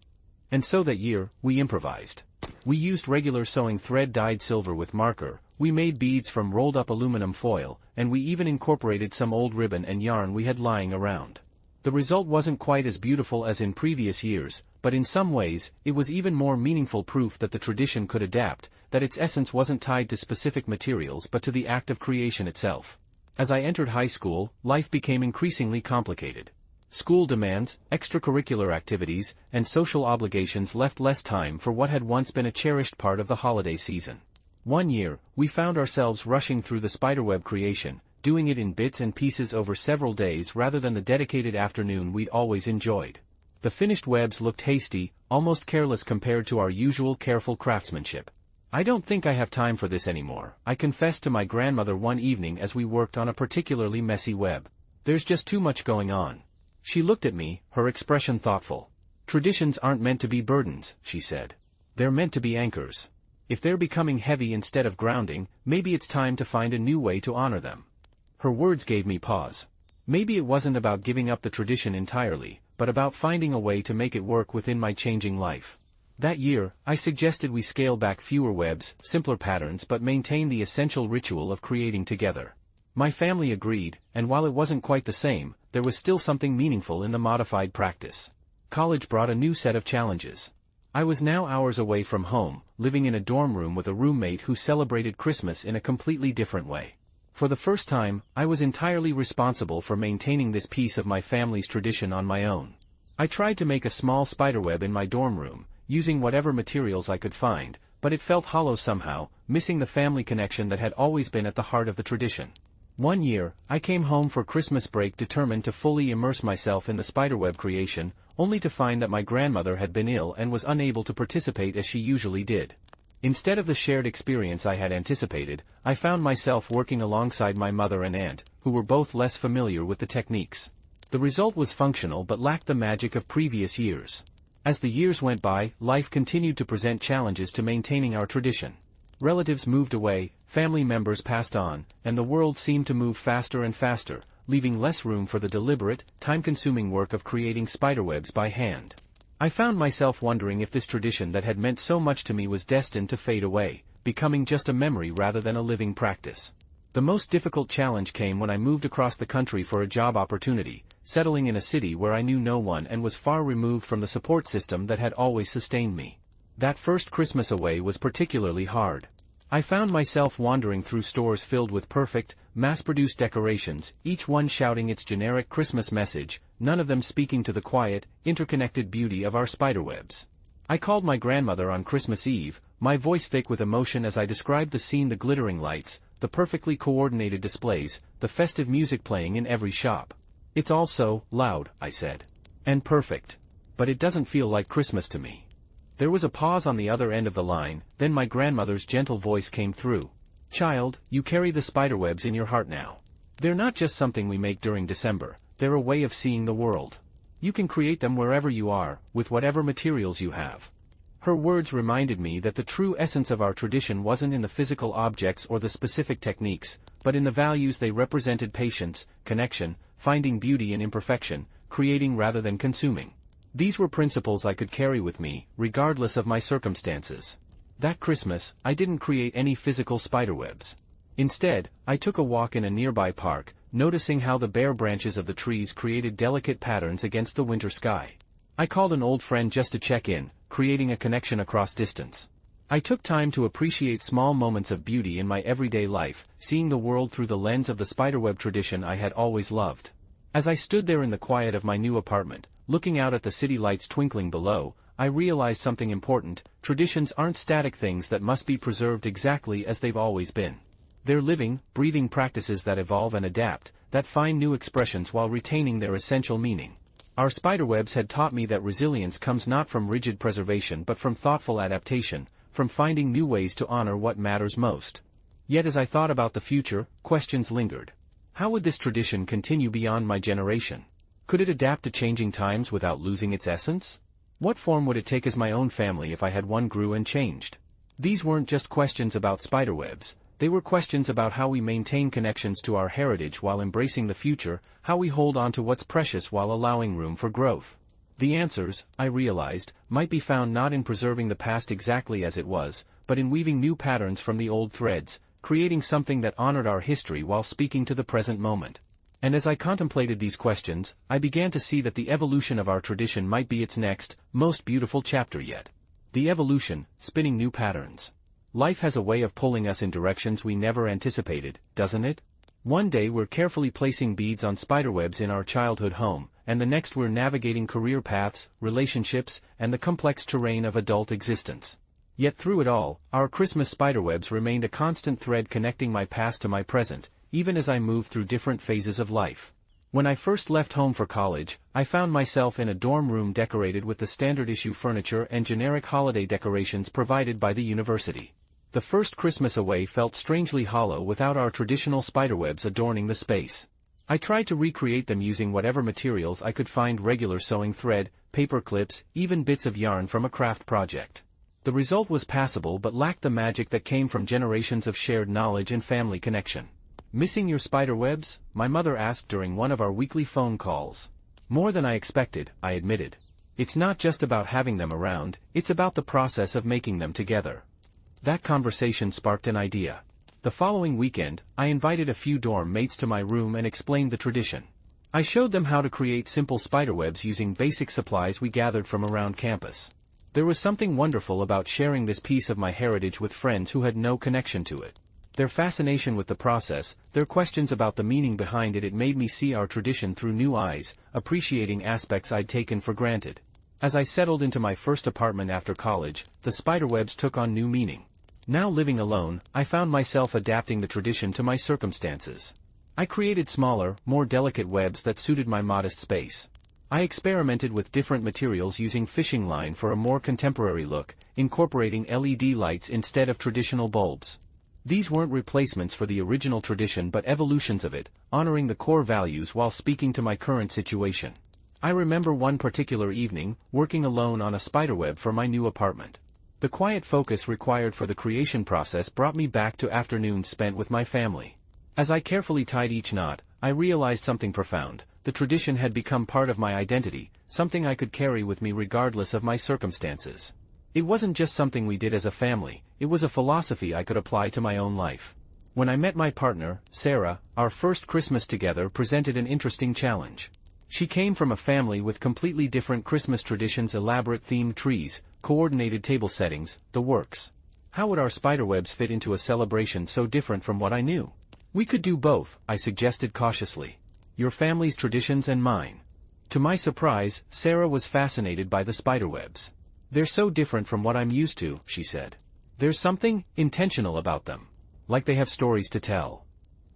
Speaker 1: And so that year, we improvised. We used regular sewing thread dyed silver with marker, we made beads from rolled-up aluminum foil, and we even incorporated some old ribbon and yarn we had lying around. The result wasn't quite as beautiful as in previous years, but in some ways, it was even more meaningful proof that the tradition could adapt, that its essence wasn't tied to specific materials but to the act of creation itself. As I entered high school, life became increasingly complicated. School demands, extracurricular activities, and social obligations left less time for what had once been a cherished part of the holiday season. One year, we found ourselves rushing through the spiderweb creation, doing it in bits and pieces over several days rather than the dedicated afternoon we'd always enjoyed. The finished webs looked hasty, almost careless compared to our usual careful craftsmanship. "I don't think I have time for this anymore," I confessed to my grandmother one evening as we worked on a particularly messy web. "There's just too much going on." She looked at me, her expression thoughtful. "Traditions aren't meant to be burdens," she said. "They're meant to be anchors. If they're becoming heavy instead of grounding, maybe it's time to find a new way to honor them." Her words gave me pause. Maybe it wasn't about giving up the tradition entirely, but about finding a way to make it work within my changing life. That year, I suggested we scale back fewer webs, simpler patterns, but maintain the essential ritual of creating together. My family agreed, and while it wasn't quite the same, there was still something meaningful in the modified practice. College brought a new set of challenges. I was now hours away from home, living in a dorm room with a roommate who celebrated Christmas in a completely different way. For the first time, I was entirely responsible for maintaining this piece of my family's tradition on my own. I tried to make a small spiderweb in my dorm room, using whatever materials I could find, but it felt hollow somehow, missing the family connection that had always been at the heart of the tradition. One year, I came home for Christmas break determined to fully immerse myself in the spiderweb creation, only to find that my grandmother had been ill and was unable to participate as she usually did. Instead of the shared experience I had anticipated, I found myself working alongside my mother and aunt, who were both less familiar with the techniques. The result was functional but lacked the magic of previous years. As the years went by, life continued to present challenges to maintaining our tradition. Relatives moved away, family members passed on, and the world seemed to move faster and faster, leaving less room for the deliberate, time-consuming work of creating spiderwebs by hand. I found myself wondering if this tradition that had meant so much to me was destined to fade away, becoming just a memory rather than a living practice. The most difficult challenge came when I moved across the country for a job opportunity, settling in a city where I knew no one and was far removed from the support system that had always sustained me. That first Christmas away was particularly hard. I found myself wandering through stores filled with perfect, mass-produced decorations, each one shouting its generic Christmas message, none of them speaking to the quiet, interconnected beauty of our spiderwebs. I called my grandmother on Christmas Eve, my voice thick with emotion as I described the scene: the glittering lights, the perfectly coordinated displays, the festive music playing in every shop. "It's all so loud," I said. "And perfect. But it doesn't feel like Christmas to me." There was a pause on the other end of the line, then my grandmother's gentle voice came through. "Child, you carry the spiderwebs in your heart now. They're not just something we make during December, they're a way of seeing the world. You can create them wherever you are, with whatever materials you have." Her words reminded me that the true essence of our tradition wasn't in the physical objects or the specific techniques, but in the values they represented: patience, connection, finding beauty in imperfection, creating rather than consuming. These were principles I could carry with me, regardless of my circumstances. That Christmas, I didn't create any physical spiderwebs. Instead, I took a walk in a nearby park, noticing how the bare branches of the trees created delicate patterns against the winter sky. I called an old friend just to check in, creating a connection across distance. I took time to appreciate small moments of beauty in my everyday life, seeing the world through the lens of the spiderweb tradition I had always loved. As I stood there in the quiet of my new apartment, looking out at the city lights twinkling below, I realized something important: traditions aren't static things that must be preserved exactly as they've always been. They're living, breathing practices that evolve and adapt, that find new expressions while retaining their essential meaning. Our spiderwebs had taught me that resilience comes not from rigid preservation but from thoughtful adaptation, from finding new ways to honor what matters most. Yet as I thought about the future, questions lingered. How would this tradition continue beyond my generation? Could it adapt to changing times without losing its essence? What form would it take as my own family if I had one grew and changed? These weren't just questions about spiderwebs, they were questions about how we maintain connections to our heritage while embracing the future, how we hold on to what's precious while allowing room for growth. The answers, I realized, might be found not in preserving the past exactly as it was, but in weaving new patterns from the old threads, creating something that honored our history while speaking to the present moment. And as I contemplated these questions, I began to see that the evolution of our tradition might be its next, most beautiful chapter yet. The evolution, spinning new patterns. Life has a way of pulling us in directions we never anticipated, doesn't it? One day we're carefully placing beads on spiderwebs in our childhood home, and the next we're navigating career paths, relationships, and the complex terrain of adult existence. Yet through it all, our Christmas spiderwebs remained a constant thread connecting my past to my present, even as I moved through different phases of life. When I first left home for college, I found myself in a dorm room decorated with the standard issue furniture and generic holiday decorations provided by the university. The first Christmas away felt strangely hollow without our traditional spiderwebs adorning the space. I tried to recreate them using whatever materials I could find: regular sewing thread, paper clips, even bits of yarn from a craft project. The result was passable but lacked the magic that came from generations of shared knowledge and family connection. "Missing your spiderwebs?" my mother asked during one of our weekly phone calls. "More than I expected," I admitted. "It's not just about having them around, it's about the process of making them together." That conversation sparked an idea. The following weekend, I invited a few dorm mates to my room and explained the tradition. I showed them how to create simple spiderwebs using basic supplies we gathered from around campus. There was something wonderful about sharing this piece of my heritage with friends who had no connection to it. Their fascination with the process, their questions about the meaning behind it made me see our tradition through new eyes, appreciating aspects I'd taken for granted. As I settled into my first apartment after college, the spiderwebs took on new meaning. Now living alone, I found myself adapting the tradition to my circumstances. I created smaller, more delicate webs that suited my modest space. I experimented with different materials using fishing line for a more contemporary look, incorporating LED lights instead of traditional bulbs. These weren't replacements for the original tradition but evolutions of it, honoring the core values while speaking to my current situation. I remember one particular evening, working alone on a spiderweb for my new apartment. The quiet focus required for the creation process brought me back to afternoons spent with my family. As I carefully tied each knot, I realized something profound. The tradition had become part of my identity, something I could carry with me regardless of my circumstances. It wasn't just something we did as a family, it was a philosophy I could apply to my own life. When I met my partner, Sarah, our first Christmas together presented an interesting challenge. She came from a family with completely different Christmas traditions, elaborate themed trees, coordinated table settings, the works. How would our spiderwebs fit into a celebration so different from what I knew? We could do both, I suggested cautiously. Your family's traditions and mine. To my surprise, Sarah was fascinated by the spiderwebs. They're so different from what I'm used to, she said. There's something intentional about them. Like they have stories to tell.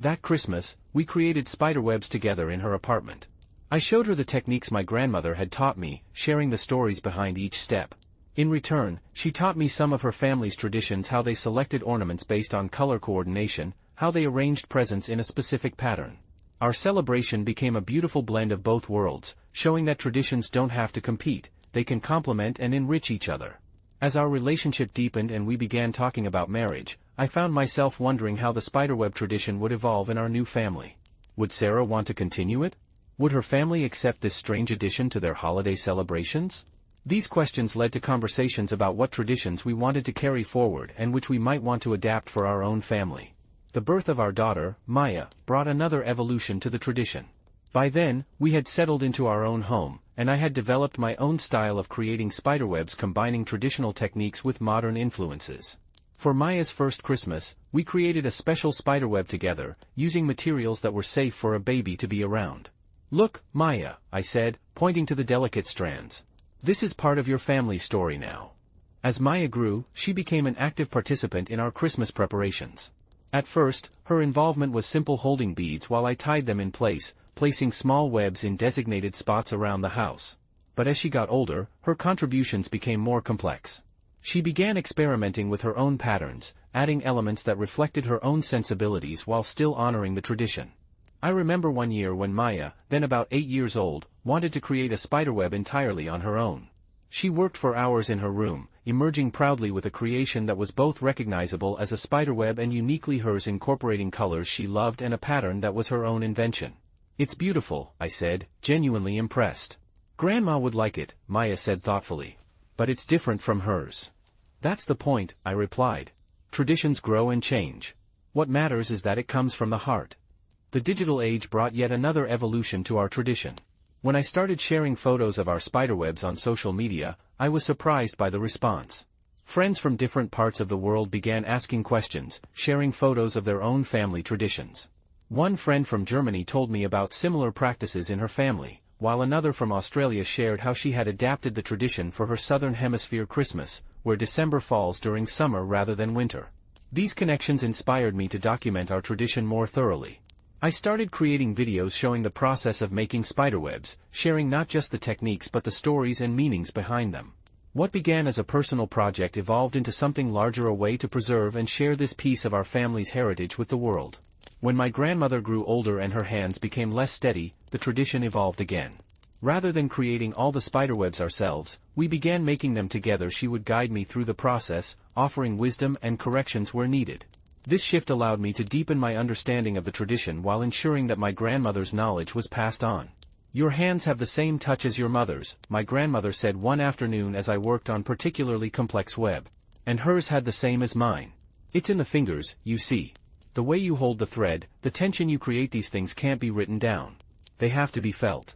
Speaker 1: That Christmas, we created spiderwebs together in her apartment. I showed her the techniques my grandmother had taught me, sharing the stories behind each step. In return, she taught me some of her family's traditions, how they selected ornaments based on color coordination, how they arranged presents in a specific pattern. Our celebration became a beautiful blend of both worlds, showing that traditions don't have to compete, they can complement and enrich each other. As our relationship deepened and we began talking about marriage, I found myself wondering how the spiderweb tradition would evolve in our new family. Would Sarah want to continue it? Would her family accept this strange addition to their holiday celebrations? These questions led to conversations about what traditions we wanted to carry forward and which we might want to adapt for our own family. The birth of our daughter, Maya, brought another evolution to the tradition. By then, we had settled into our own home, and I had developed my own style of creating spiderwebs, combining traditional techniques with modern influences. For Maya's first Christmas, we created a special spiderweb together, using materials that were safe for a baby to be around. "Look, Maya," I said, pointing to the delicate strands. "This is part of your family story now." As Maya grew, she became an active participant in our Christmas preparations. At first, her involvement was simple, holding beads while I tied them in place, placing small webs in designated spots around the house. But as she got older, her contributions became more complex. She began experimenting with her own patterns, adding elements that reflected her own sensibilities while still honoring the tradition. I remember one year when Maya, then about 8 years old, wanted to create a spiderweb entirely on her own. She worked for hours in her room, emerging proudly with a creation that was both recognizable as a spiderweb and uniquely hers, incorporating colors she loved and a pattern that was her own invention. "It's beautiful," I said, genuinely impressed. "Grandma would like it," Maya said thoughtfully. "But it's different from hers." "That's the point," I replied. "Traditions grow and change. What matters is that it comes from the heart." The digital age brought yet another evolution to our tradition. When I started sharing photos of our spiderwebs on social media, I was surprised by the response. Friends from different parts of the world began asking questions, sharing photos of their own family traditions. One friend from Germany told me about similar practices in her family, while another from Australia shared how she had adapted the tradition for her Southern Hemisphere Christmas, where December falls during summer rather than winter. These connections inspired me to document our tradition more thoroughly. I started creating videos showing the process of making spiderwebs, sharing not just the techniques but the stories and meanings behind them. What began as a personal project evolved into something larger, a way to preserve and share this piece of our family's heritage with the world. When my grandmother grew older and her hands became less steady, the tradition evolved again. Rather than creating all the spiderwebs ourselves, we began making them together. She would guide me through the process, offering wisdom and corrections where needed. This shift allowed me to deepen my understanding of the tradition while ensuring that my grandmother's knowledge was passed on. "Your hands have the same touch as your mother's," my grandmother said one afternoon as I worked on particularly complex web. "And hers had the same as mine. It's in the fingers, you see. The way you hold the thread, the tension you create, these things can't be written down. They have to be felt."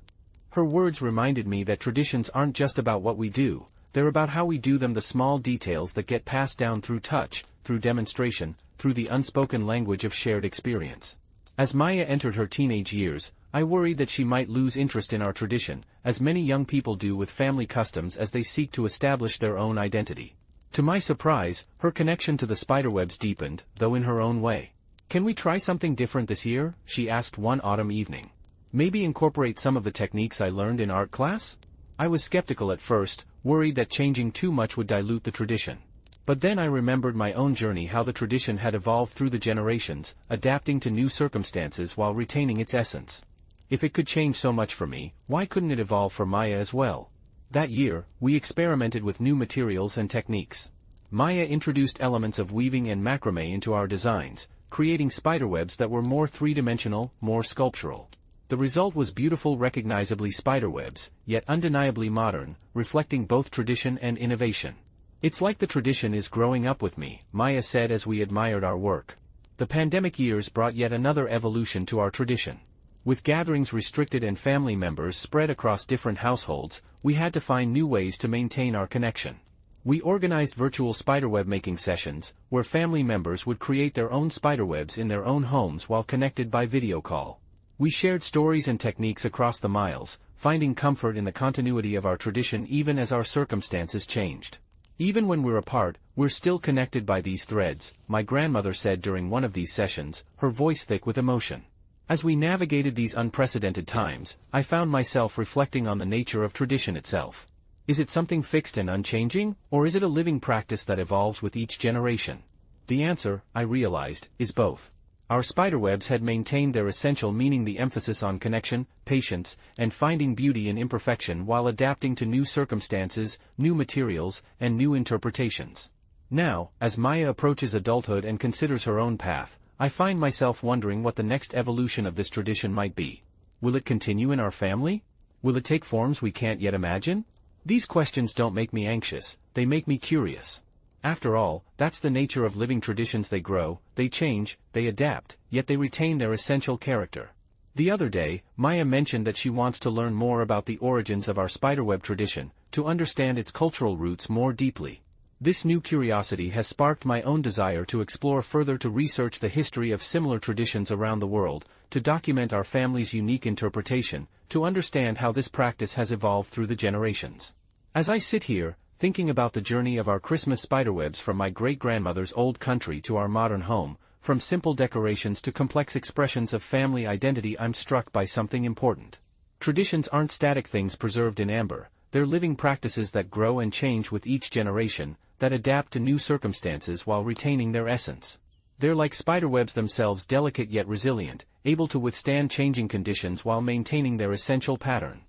Speaker 1: Her words reminded me that traditions aren't just about what we do, they're about how we do them, the small details that get passed down through touch, through demonstration, through the unspoken language of shared experience. As Maya entered her teenage years, I worried that she might lose interest in our tradition, as many young people do with family customs as they seek to establish their own identity. To my surprise, her connection to the spiderwebs deepened, though in her own way. "Can we try something different this year?" she asked one autumn evening. "Maybe incorporate some of the techniques I learned in art class?" I was skeptical at first, worried that changing too much would dilute the tradition. But then I remembered my own journey, how the tradition had evolved through the generations, adapting to new circumstances while retaining its essence. If it could change so much for me, why couldn't it evolve for Maya as well? That year, we experimented with new materials and techniques. Maya introduced elements of weaving and macrame into our designs, creating spiderwebs that were more three-dimensional, more sculptural. The result was beautiful, recognizably spiderwebs, yet undeniably modern, reflecting both tradition and innovation. "It's like the tradition is growing up with me," Maya said as we admired our work. The pandemic years brought yet another evolution to our tradition. With gatherings restricted and family members spread across different households, we had to find new ways to maintain our connection. We organized virtual spiderweb making sessions, where family members would create their own spiderwebs in their own homes while connected by video call. We shared stories and techniques across the miles, finding comfort in the continuity of our tradition even as our circumstances changed. "Even when we're apart, we're still connected by these threads," my grandmother said during one of these sessions, her voice thick with emotion. As we navigated these unprecedented times, I found myself reflecting on the nature of tradition itself. Is it something fixed and unchanging, or is it a living practice that evolves with each generation? The answer, I realized, is both. Our spiderwebs had maintained their essential meaning, the emphasis on connection, patience, and finding beauty in imperfection while adapting to new circumstances, new materials, and new interpretations. Now, as Maya approaches adulthood and considers her own path, I find myself wondering what the next evolution of this tradition might be. Will it continue in our family? Will it take forms we can't yet imagine? These questions don't make me anxious, they make me curious. After all, that's the nature of living traditions. They grow, they change, they adapt, yet they retain their essential character. The other day, Maya mentioned that she wants to learn more about the origins of our spiderweb tradition, to understand its cultural roots more deeply. This new curiosity has sparked my own desire to explore further, to research the history of similar traditions around the world, to document our family's unique interpretation, to understand how this practice has evolved through the generations. As I sit here, thinking about the journey of our Christmas spiderwebs from my great-grandmother's old country to our modern home, from simple decorations to complex expressions of family identity, I'm struck by something important. Traditions aren't static things preserved in amber, they're living practices that grow and change with each generation, that adapt to new circumstances while retaining their essence. They're like spiderwebs themselves, delicate yet resilient, able to withstand changing conditions while maintaining their essential pattern.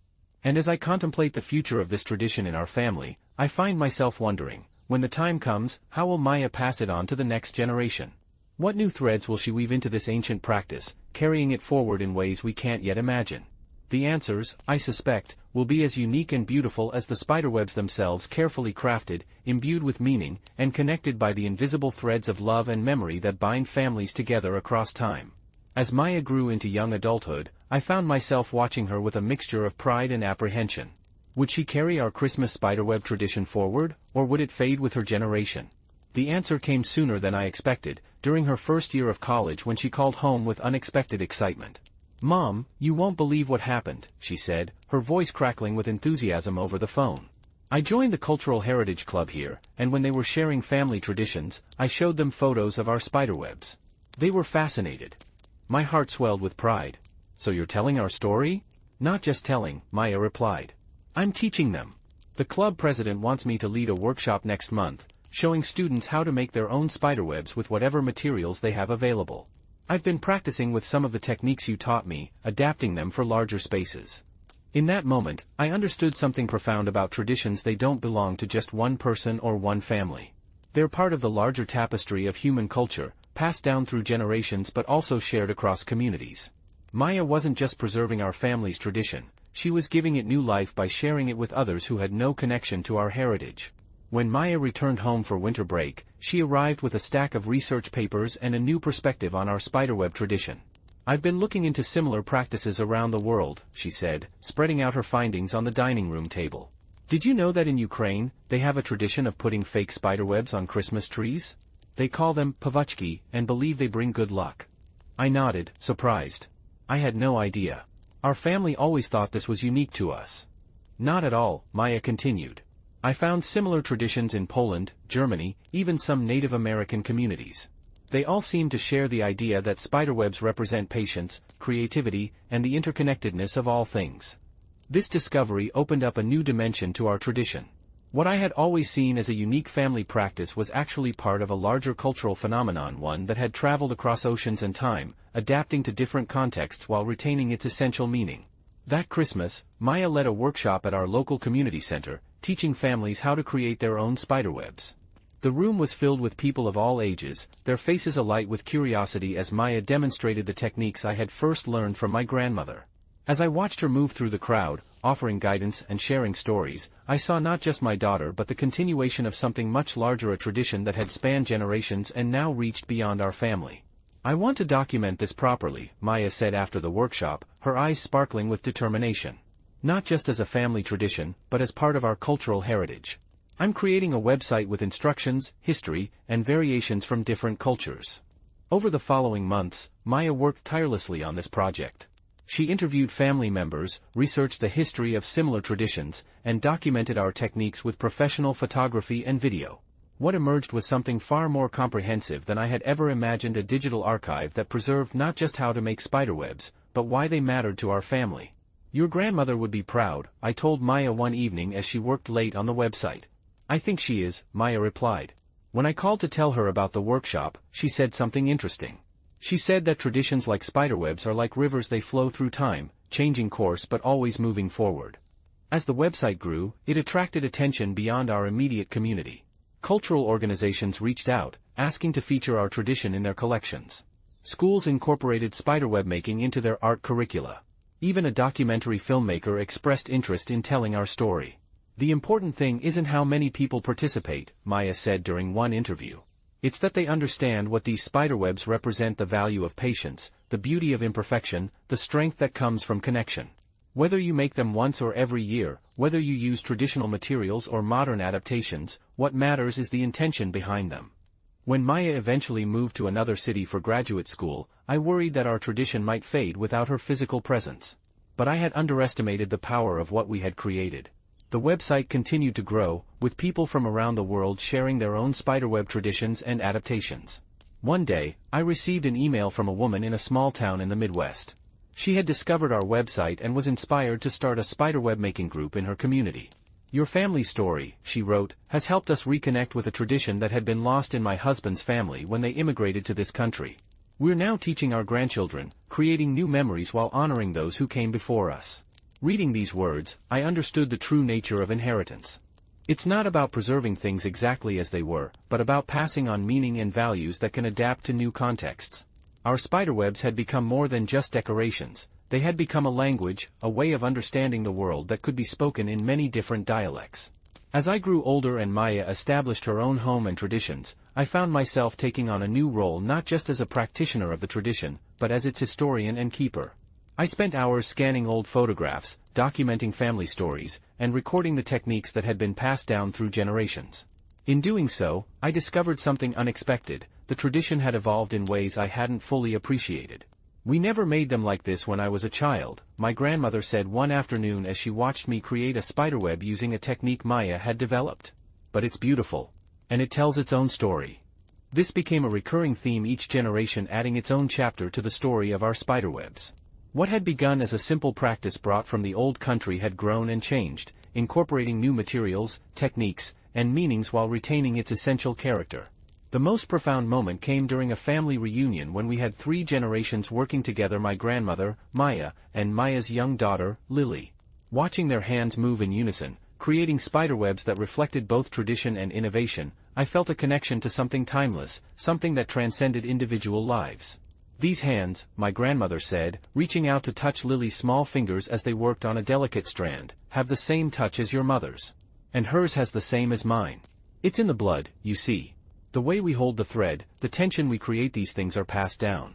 Speaker 1: And as I contemplate the future of this tradition in our family, I find myself wondering, when the time comes, how will Maya pass it on to the next generation? What new threads will she weave into this ancient practice, carrying it forward in ways we can't yet imagine? The answers, I suspect, will be as unique and beautiful as the spiderwebs themselves, carefully crafted, imbued with meaning, and connected by the invisible threads of love and memory that bind families together across time. As Maya grew into young adulthood, I found myself watching her with a mixture of pride and apprehension. Would she carry our Christmas spiderweb tradition forward, or would it fade with her generation? The answer came sooner than I expected, during her first year of college, when she called home with unexpected excitement. "Mom, you won't believe what happened," she said, her voice crackling with enthusiasm over the phone. "I joined the Cultural Heritage Club here, and when they were sharing family traditions, I showed them photos of our spiderwebs. They were fascinated." My heart swelled with pride. "So you're telling our story?" "Not just telling," Maya replied. "I'm teaching them. The club president wants me to lead a workshop next month, showing students how to make their own spiderwebs with whatever materials they have available. I've been practicing with some of the techniques you taught me, adapting them for larger spaces." In that moment, I understood something profound about traditions. They don't belong to just one person or one family. They're part of the larger tapestry of human culture, passed down through generations but also shared across communities. Maya wasn't just preserving our family's tradition, she was giving it new life by sharing it with others who had no connection to our heritage. When Maya returned home for winter break, she arrived with a stack of research papers and a new perspective on our spiderweb tradition. "I've been looking into similar practices around the world," she said, spreading out her findings on the dining room table. "Did you know that in Ukraine, they have a tradition of putting fake spiderwebs on Christmas trees? They call them pavuchki and believe they bring good luck. I nodded, surprised. I had no idea. Our family always thought this was unique to us. Not at all, Maya continued. I found similar traditions in Poland, Germany, even some Native American communities. They all seem to share the idea that spiderwebs represent patience, creativity, and the interconnectedness of all things. This discovery opened up a new dimension to our tradition. What I had always seen as a unique family practice was actually part of a larger cultural phenomenon, one that had traveled across oceans and time, adapting to different contexts while retaining its essential meaning. That Christmas, Maya led a workshop at our local community center, teaching families how to create their own spiderwebs. The room was filled with people of all ages, their faces alight with curiosity as Maya demonstrated the techniques I had first learned from my grandmother. As I watched her move through the crowd, offering guidance and sharing stories, I saw not just my daughter but the continuation of something much larger, a tradition that had spanned generations and now reached beyond our family. I want to document this properly, Maya said after the workshop, her eyes sparkling with determination. Not just as a family tradition, but as part of our cultural heritage. I'm creating a website with instructions, history, and variations from different cultures. Over the following months, Maya worked tirelessly on this project. She interviewed family members, researched the history of similar traditions, and documented our techniques with professional photography and video. What emerged was something far more comprehensive than I had ever imagined, a digital archive that preserved not just how to make spiderwebs, but why they mattered to our family. Your grandmother would be proud, I told Maya one evening as she worked late on the website. I think she is, Maya replied. When I called to tell her about the workshop, she said something interesting. She said that traditions like spiderwebs are like rivers, they flow through time, changing course but always moving forward. As the website grew, it attracted attention beyond our immediate community. Cultural organizations reached out, asking to feature our tradition in their collections. Schools incorporated spiderweb making into their art curricula. Even a documentary filmmaker expressed interest in telling our story. The important thing isn't how many people participate, Maya said during one interview. It's that they understand what these spiderwebs represent: the value of patience, the beauty of imperfection, the strength that comes from connection. Whether you make them once or every year, whether you use traditional materials or modern adaptations, what matters is the intention behind them. When Maya eventually moved to another city for graduate school, I worried that our tradition might fade without her physical presence. But I had underestimated the power of what we had created. The website continued to grow, with people from around the world sharing their own spiderweb traditions and adaptations. One day, I received an email from a woman in a small town in the Midwest. She had discovered our website and was inspired to start a spiderweb making group in her community. Your family story, she wrote, has helped us reconnect with a tradition that had been lost in my husband's family when they immigrated to this country. We're now teaching our grandchildren, creating new memories while honoring those who came before us. Reading these words, I understood the true nature of inheritance. It's not about preserving things exactly as they were, but about passing on meaning and values that can adapt to new contexts. Our spiderwebs had become more than just decorations. They had become a language, a way of understanding the world that could be spoken in many different dialects. As I grew older and Maya established her own home and traditions, I found myself taking on a new role, not just as a practitioner of the tradition, but as its historian and keeper. I spent hours scanning old photographs, documenting family stories, and recording the techniques that had been passed down through generations. In doing so, I discovered something unexpected: the tradition had evolved in ways I hadn't fully appreciated. We never made them like this when I was a child, my grandmother said one afternoon as she watched me create a spiderweb using a technique Maya had developed. But it's beautiful. And it tells its own story. This became a recurring theme, each generation adding its own chapter to the story of our spiderwebs. What had begun as a simple practice brought from the old country had grown and changed, incorporating new materials, techniques, and meanings while retaining its essential character. The most profound moment came during a family reunion when we had 3 generations working together: my grandmother, Maya, and Maya's young daughter, Lily. Watching their hands move in unison, creating spiderwebs that reflected both tradition and innovation, I felt a connection to something timeless, something that transcended individual lives. These hands, my grandmother said, reaching out to touch Lily's small fingers as they worked on a delicate strand, have the same touch as your mother's. And hers has the same as mine. It's in the blood, you see. The way we hold the thread, the tension we create, these things are passed down.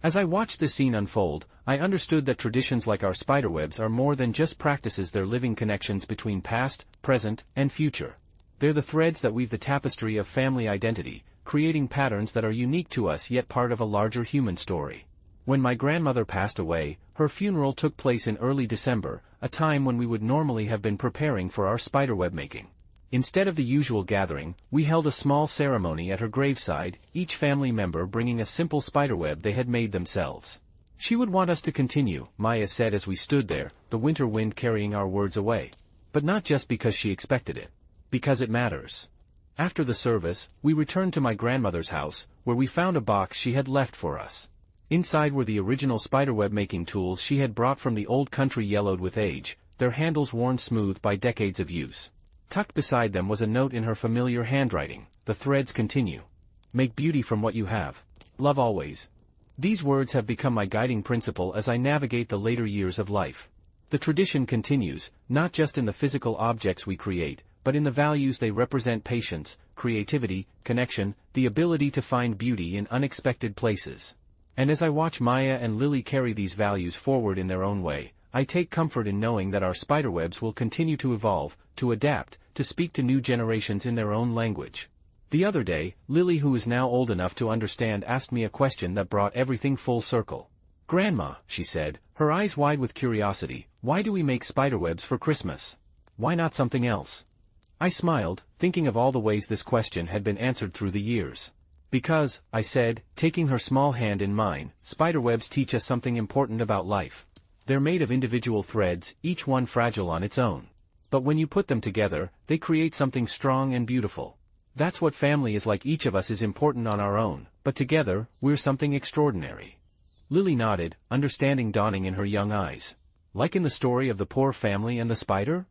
Speaker 1: As I watched this scene unfold, I understood that traditions like our spiderwebs are more than just practices. They're living connections between past, present, and future. They're the threads that weave the tapestry of family identity, creating patterns that are unique to us yet part of a larger human story. When my grandmother passed away, her funeral took place in early December, a time when we would normally have been preparing for our spiderweb making. Instead of the usual gathering, we held a small ceremony at her graveside, each family member bringing a simple spiderweb they had made themselves. She would want us to continue, Maya said as we stood there, the winter wind carrying our words away. But not just because she expected it. Because it matters. After the service, we returned to my grandmother's house, where we found a box she had left for us. Inside were the original spiderweb making tools she had brought from the old country yellowed with age, their handles worn smooth by decades of use. Tucked beside them was a note in her familiar handwriting, "The threads continue. Make beauty from what you have. Love always." These words have become my guiding principle as I navigate the later years of life. The tradition continues, not just in the physical objects we create, but in the values they represent: patience, creativity, connection, the ability to find beauty in unexpected places. And as I watch Maya and Lily carry these values forward in their own way, I take comfort in knowing that our spiderwebs will continue to evolve, to adapt, to speak to new generations in their own language. The other day, Lily, who is now old enough to understand, asked me a question that brought everything full circle. "Grandma," she said, her eyes wide with curiosity, "why do we make spiderwebs for Christmas? Why not something else?" I smiled, thinking of all the ways this question had been answered through the years. "Because," I said, taking her small hand in mine, "spiderwebs teach us something important about life. They're made of individual threads, each one fragile on its own. But when you put them together, they create something strong and beautiful. That's what family is like. Each of us is important on our own, but together, we're something extraordinary." Lily nodded, understanding dawning in her young eyes. "Like in the story of the poor family and the spider?"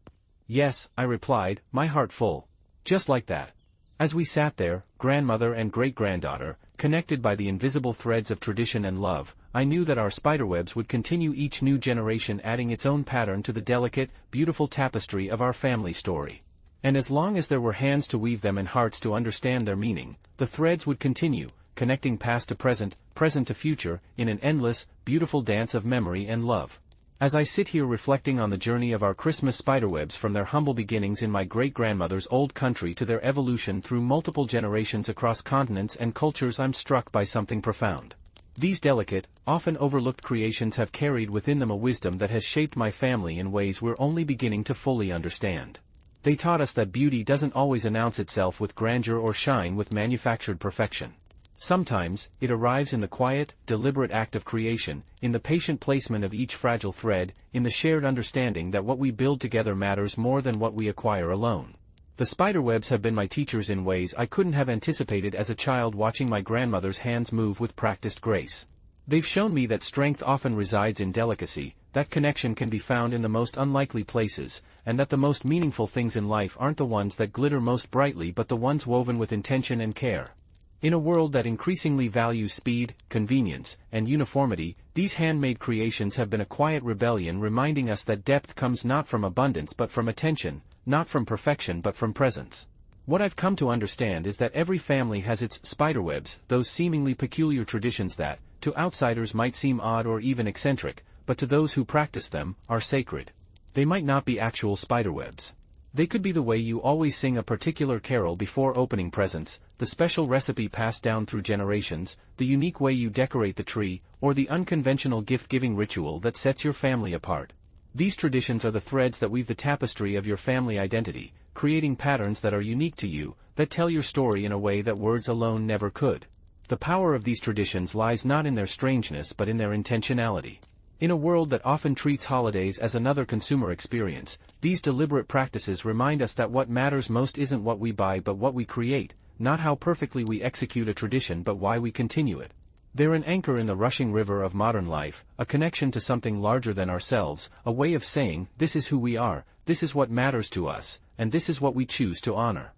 Speaker 1: "Yes," I replied, my heart full. "Just like that." As we sat there, grandmother and great-granddaughter, connected by the invisible threads of tradition and love, I knew that our spiderwebs would continue, each new generation adding its own pattern to the delicate, beautiful tapestry of our family story. And as long as there were hands to weave them and hearts to understand their meaning, the threads would continue, connecting past to present, present to future, in an endless, beautiful dance of memory and love. As I sit here reflecting on the journey of our Christmas spiderwebs from their humble beginnings in my great-grandmother's old country to their evolution through multiple generations across continents and cultures, I'm struck by something profound. These delicate, often overlooked creations have carried within them a wisdom that has shaped my family in ways we're only beginning to fully understand. They taught us that beauty doesn't always announce itself with grandeur or shine with manufactured perfection. Sometimes, it arrives in the quiet, deliberate act of creation, in the patient placement of each fragile thread, in the shared understanding that what we build together matters more than what we acquire alone. The spiderwebs have been my teachers in ways I couldn't have anticipated as a child, watching my grandmother's hands move with practiced grace. They've shown me that strength often resides in delicacy, that connection can be found in the most unlikely places, and that the most meaningful things in life aren't the ones that glitter most brightly but the ones woven with intention and care. In a world that increasingly values speed, convenience, and uniformity, these handmade creations have been a quiet rebellion, reminding us that depth comes not from abundance but from attention, not from perfection but from presence. What I've come to understand is that every family has its spiderwebs, those seemingly peculiar traditions that, to outsiders might seem odd or even eccentric, but to those who practice them, are sacred. They might not be actual spiderwebs. They could be the way you always sing a particular carol before opening presents, the special recipe passed down through generations, the unique way you decorate the tree, or the unconventional gift-giving ritual that sets your family apart. These traditions are the threads that weave the tapestry of your family identity, creating patterns that are unique to you, that tell your story in a way that words alone never could. The power of these traditions lies not in their strangeness but in their intentionality. In a world that often treats holidays as another consumer experience, these deliberate practices remind us that what matters most isn't what we buy but what we create, not how perfectly we execute a tradition but why we continue it. They're an anchor in the rushing river of modern life, a connection to something larger than ourselves, a way of saying, this is who we are, this is what matters to us, and this is what we choose to honor.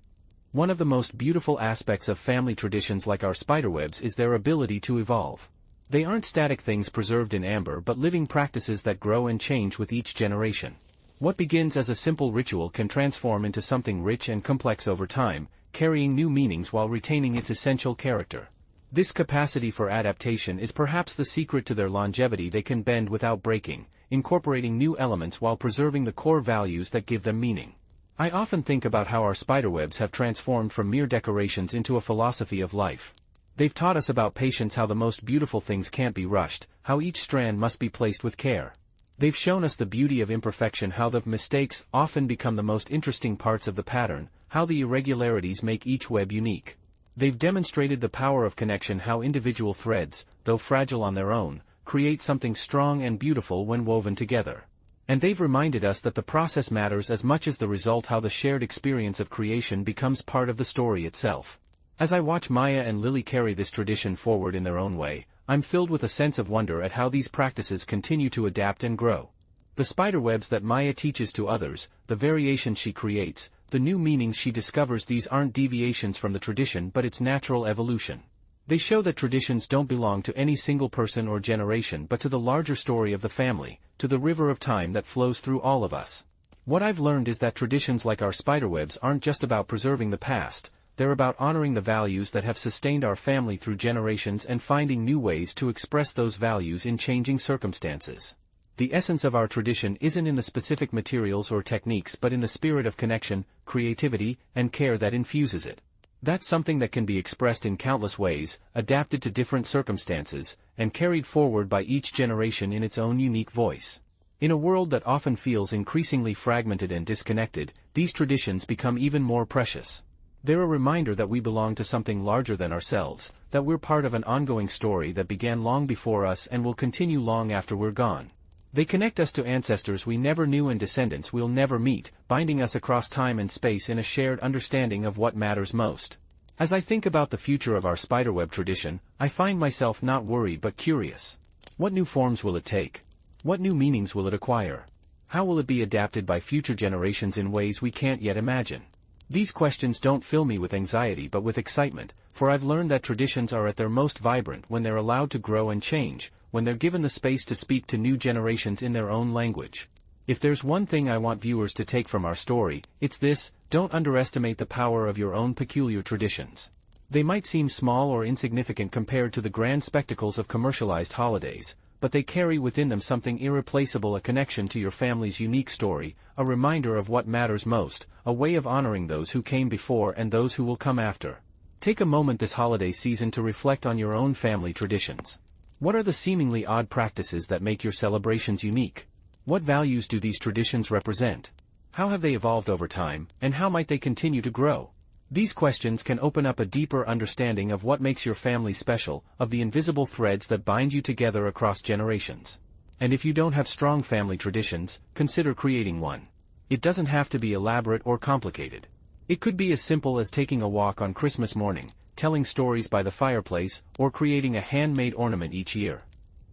Speaker 1: One of the most beautiful aspects of family traditions like our spiderwebs is their ability to evolve. They aren't static things preserved in amber but living practices that grow and change with each generation. What begins as a simple ritual can transform into something rich and complex over time, carrying new meanings while retaining its essential character. This capacity for adaptation is perhaps the secret to their longevity. They can bend without breaking, incorporating new elements while preserving the core values that give them meaning. I often think about how our spiderwebs have transformed from mere decorations into a philosophy of life. They've taught us about patience, how the most beautiful things can't be rushed, how each strand must be placed with care. They've shown us the beauty of imperfection, how the mistakes often become the most interesting parts of the pattern, how the irregularities make each web unique. They've demonstrated the power of connection, how individual threads, though fragile on their own, create something strong and beautiful when woven together. And they've reminded us that the process matters as much as the result, how the shared experience of creation becomes part of the story itself. As I watch Maya and Lily carry this tradition forward in their own way, I'm filled with a sense of wonder at how these practices continue to adapt and grow. The spiderwebs that Maya teaches to others, the variations she creates, the new meanings she discovers, these aren't deviations from the tradition but its natural evolution. They show that traditions don't belong to any single person or generation but to the larger story of the family, to the river of time that flows through all of us. What I've learned is that traditions like our spiderwebs aren't just about preserving the past. They're about honoring the values that have sustained our family through generations and finding new ways to express those values in changing circumstances. The essence of our tradition isn't in the specific materials or techniques but in the spirit of connection, creativity, and care that infuses it. That's something that can be expressed in countless ways, adapted to different circumstances, and carried forward by each generation in its own unique voice. In a world that often feels increasingly fragmented and disconnected, these traditions become even more precious. They're a reminder that we belong to something larger than ourselves, that we're part of an ongoing story that began long before us and will continue long after we're gone. They connect us to ancestors we never knew and descendants we'll never meet, binding us across time and space in a shared understanding of what matters most. As I think about the future of our spiderweb tradition, I find myself not worried but curious. What new forms will it take? What new meanings will it acquire? How will it be adapted by future generations in ways we can't yet imagine? These questions don't fill me with anxiety but with excitement, for I've learned that traditions are at their most vibrant when they're allowed to grow and change, when they're given the space to speak to new generations in their own language. If there's one thing I want viewers to take from our story, it's this: don't underestimate the power of your own peculiar traditions. They might seem small or insignificant compared to the grand spectacles of commercialized holidays, but they carry within them something irreplaceable, a connection to your family's unique story, a reminder of what matters most, a way of honoring those who came before and those who will come after. Take a moment this holiday season to reflect on your own family traditions. What are the seemingly odd practices that make your celebrations unique? What values do these traditions represent? How have they evolved over time, and how might they continue to grow? These questions can open up a deeper understanding of what makes your family special, of the invisible threads that bind you together across generations. And if you don't have strong family traditions, consider creating one. It doesn't have to be elaborate or complicated. It could be as simple as taking a walk on Christmas morning, telling stories by the fireplace, or creating a handmade ornament each year.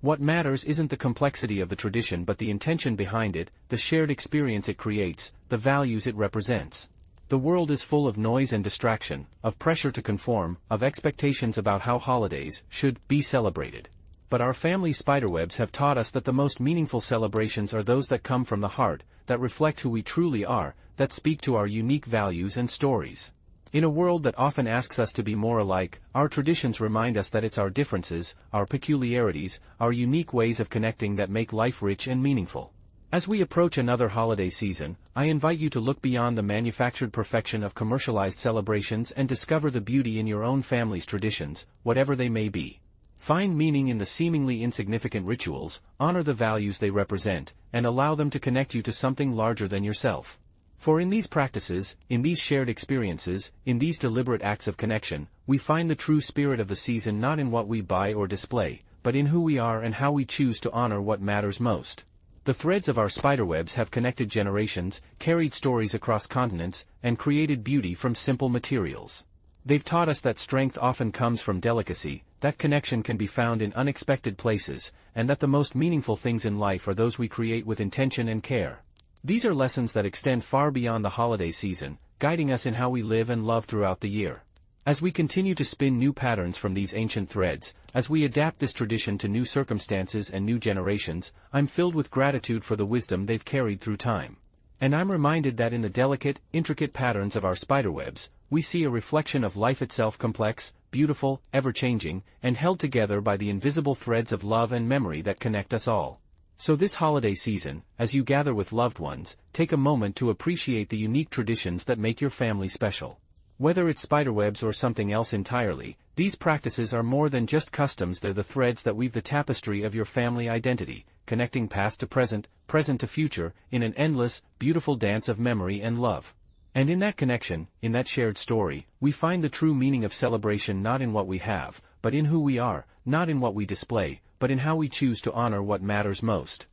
Speaker 1: What matters isn't the complexity of the tradition but the intention behind it, the shared experience it creates, the values it represents. The world is full of noise and distraction, of pressure to conform, of expectations about how holidays should be celebrated. But our family spiderwebs have taught us that the most meaningful celebrations are those that come from the heart, that reflect who we truly are, that speak to our unique values and stories. In a world that often asks us to be more alike, our traditions remind us that it's our differences, our peculiarities, our unique ways of connecting that make life rich and meaningful. As we approach another holiday season, I invite you to look beyond the manufactured perfection of commercialized celebrations and discover the beauty in your own family's traditions, whatever they may be. Find meaning in the seemingly insignificant rituals, honor the values they represent, and allow them to connect you to something larger than yourself. For in these practices, in these shared experiences, in these deliberate acts of connection, we find the true spirit of the season, not in what we buy or display, but in who we are and how we choose to honor what matters most. The threads of our spiderwebs have connected generations, carried stories across continents, and created beauty from simple materials. They've taught us that strength often comes from delicacy, that connection can be found in unexpected places, and that the most meaningful things in life are those we create with intention and care. These are lessons that extend far beyond the holiday season, guiding us in how we live and love throughout the year. As we continue to spin new patterns from these ancient threads, as we adapt this tradition to new circumstances and new generations, I'm filled with gratitude for the wisdom they've carried through time. And I'm reminded that in the delicate, intricate patterns of our spiderwebs, we see a reflection of life itself, complex, beautiful, ever-changing, and held together by the invisible threads of love and memory that connect us all. So this holiday season, as you gather with loved ones, take a moment to appreciate the unique traditions that make your family special. Whether it's spiderwebs or something else entirely, these practices are more than just customs, they're the threads that weave the tapestry of your family identity, connecting past to present, present to future, in an endless, beautiful dance of memory and love. And in that connection, in that shared story, we find the true meaning of celebration not in what we have, but in who we are, not in what we display, but in how we choose to honor what matters most.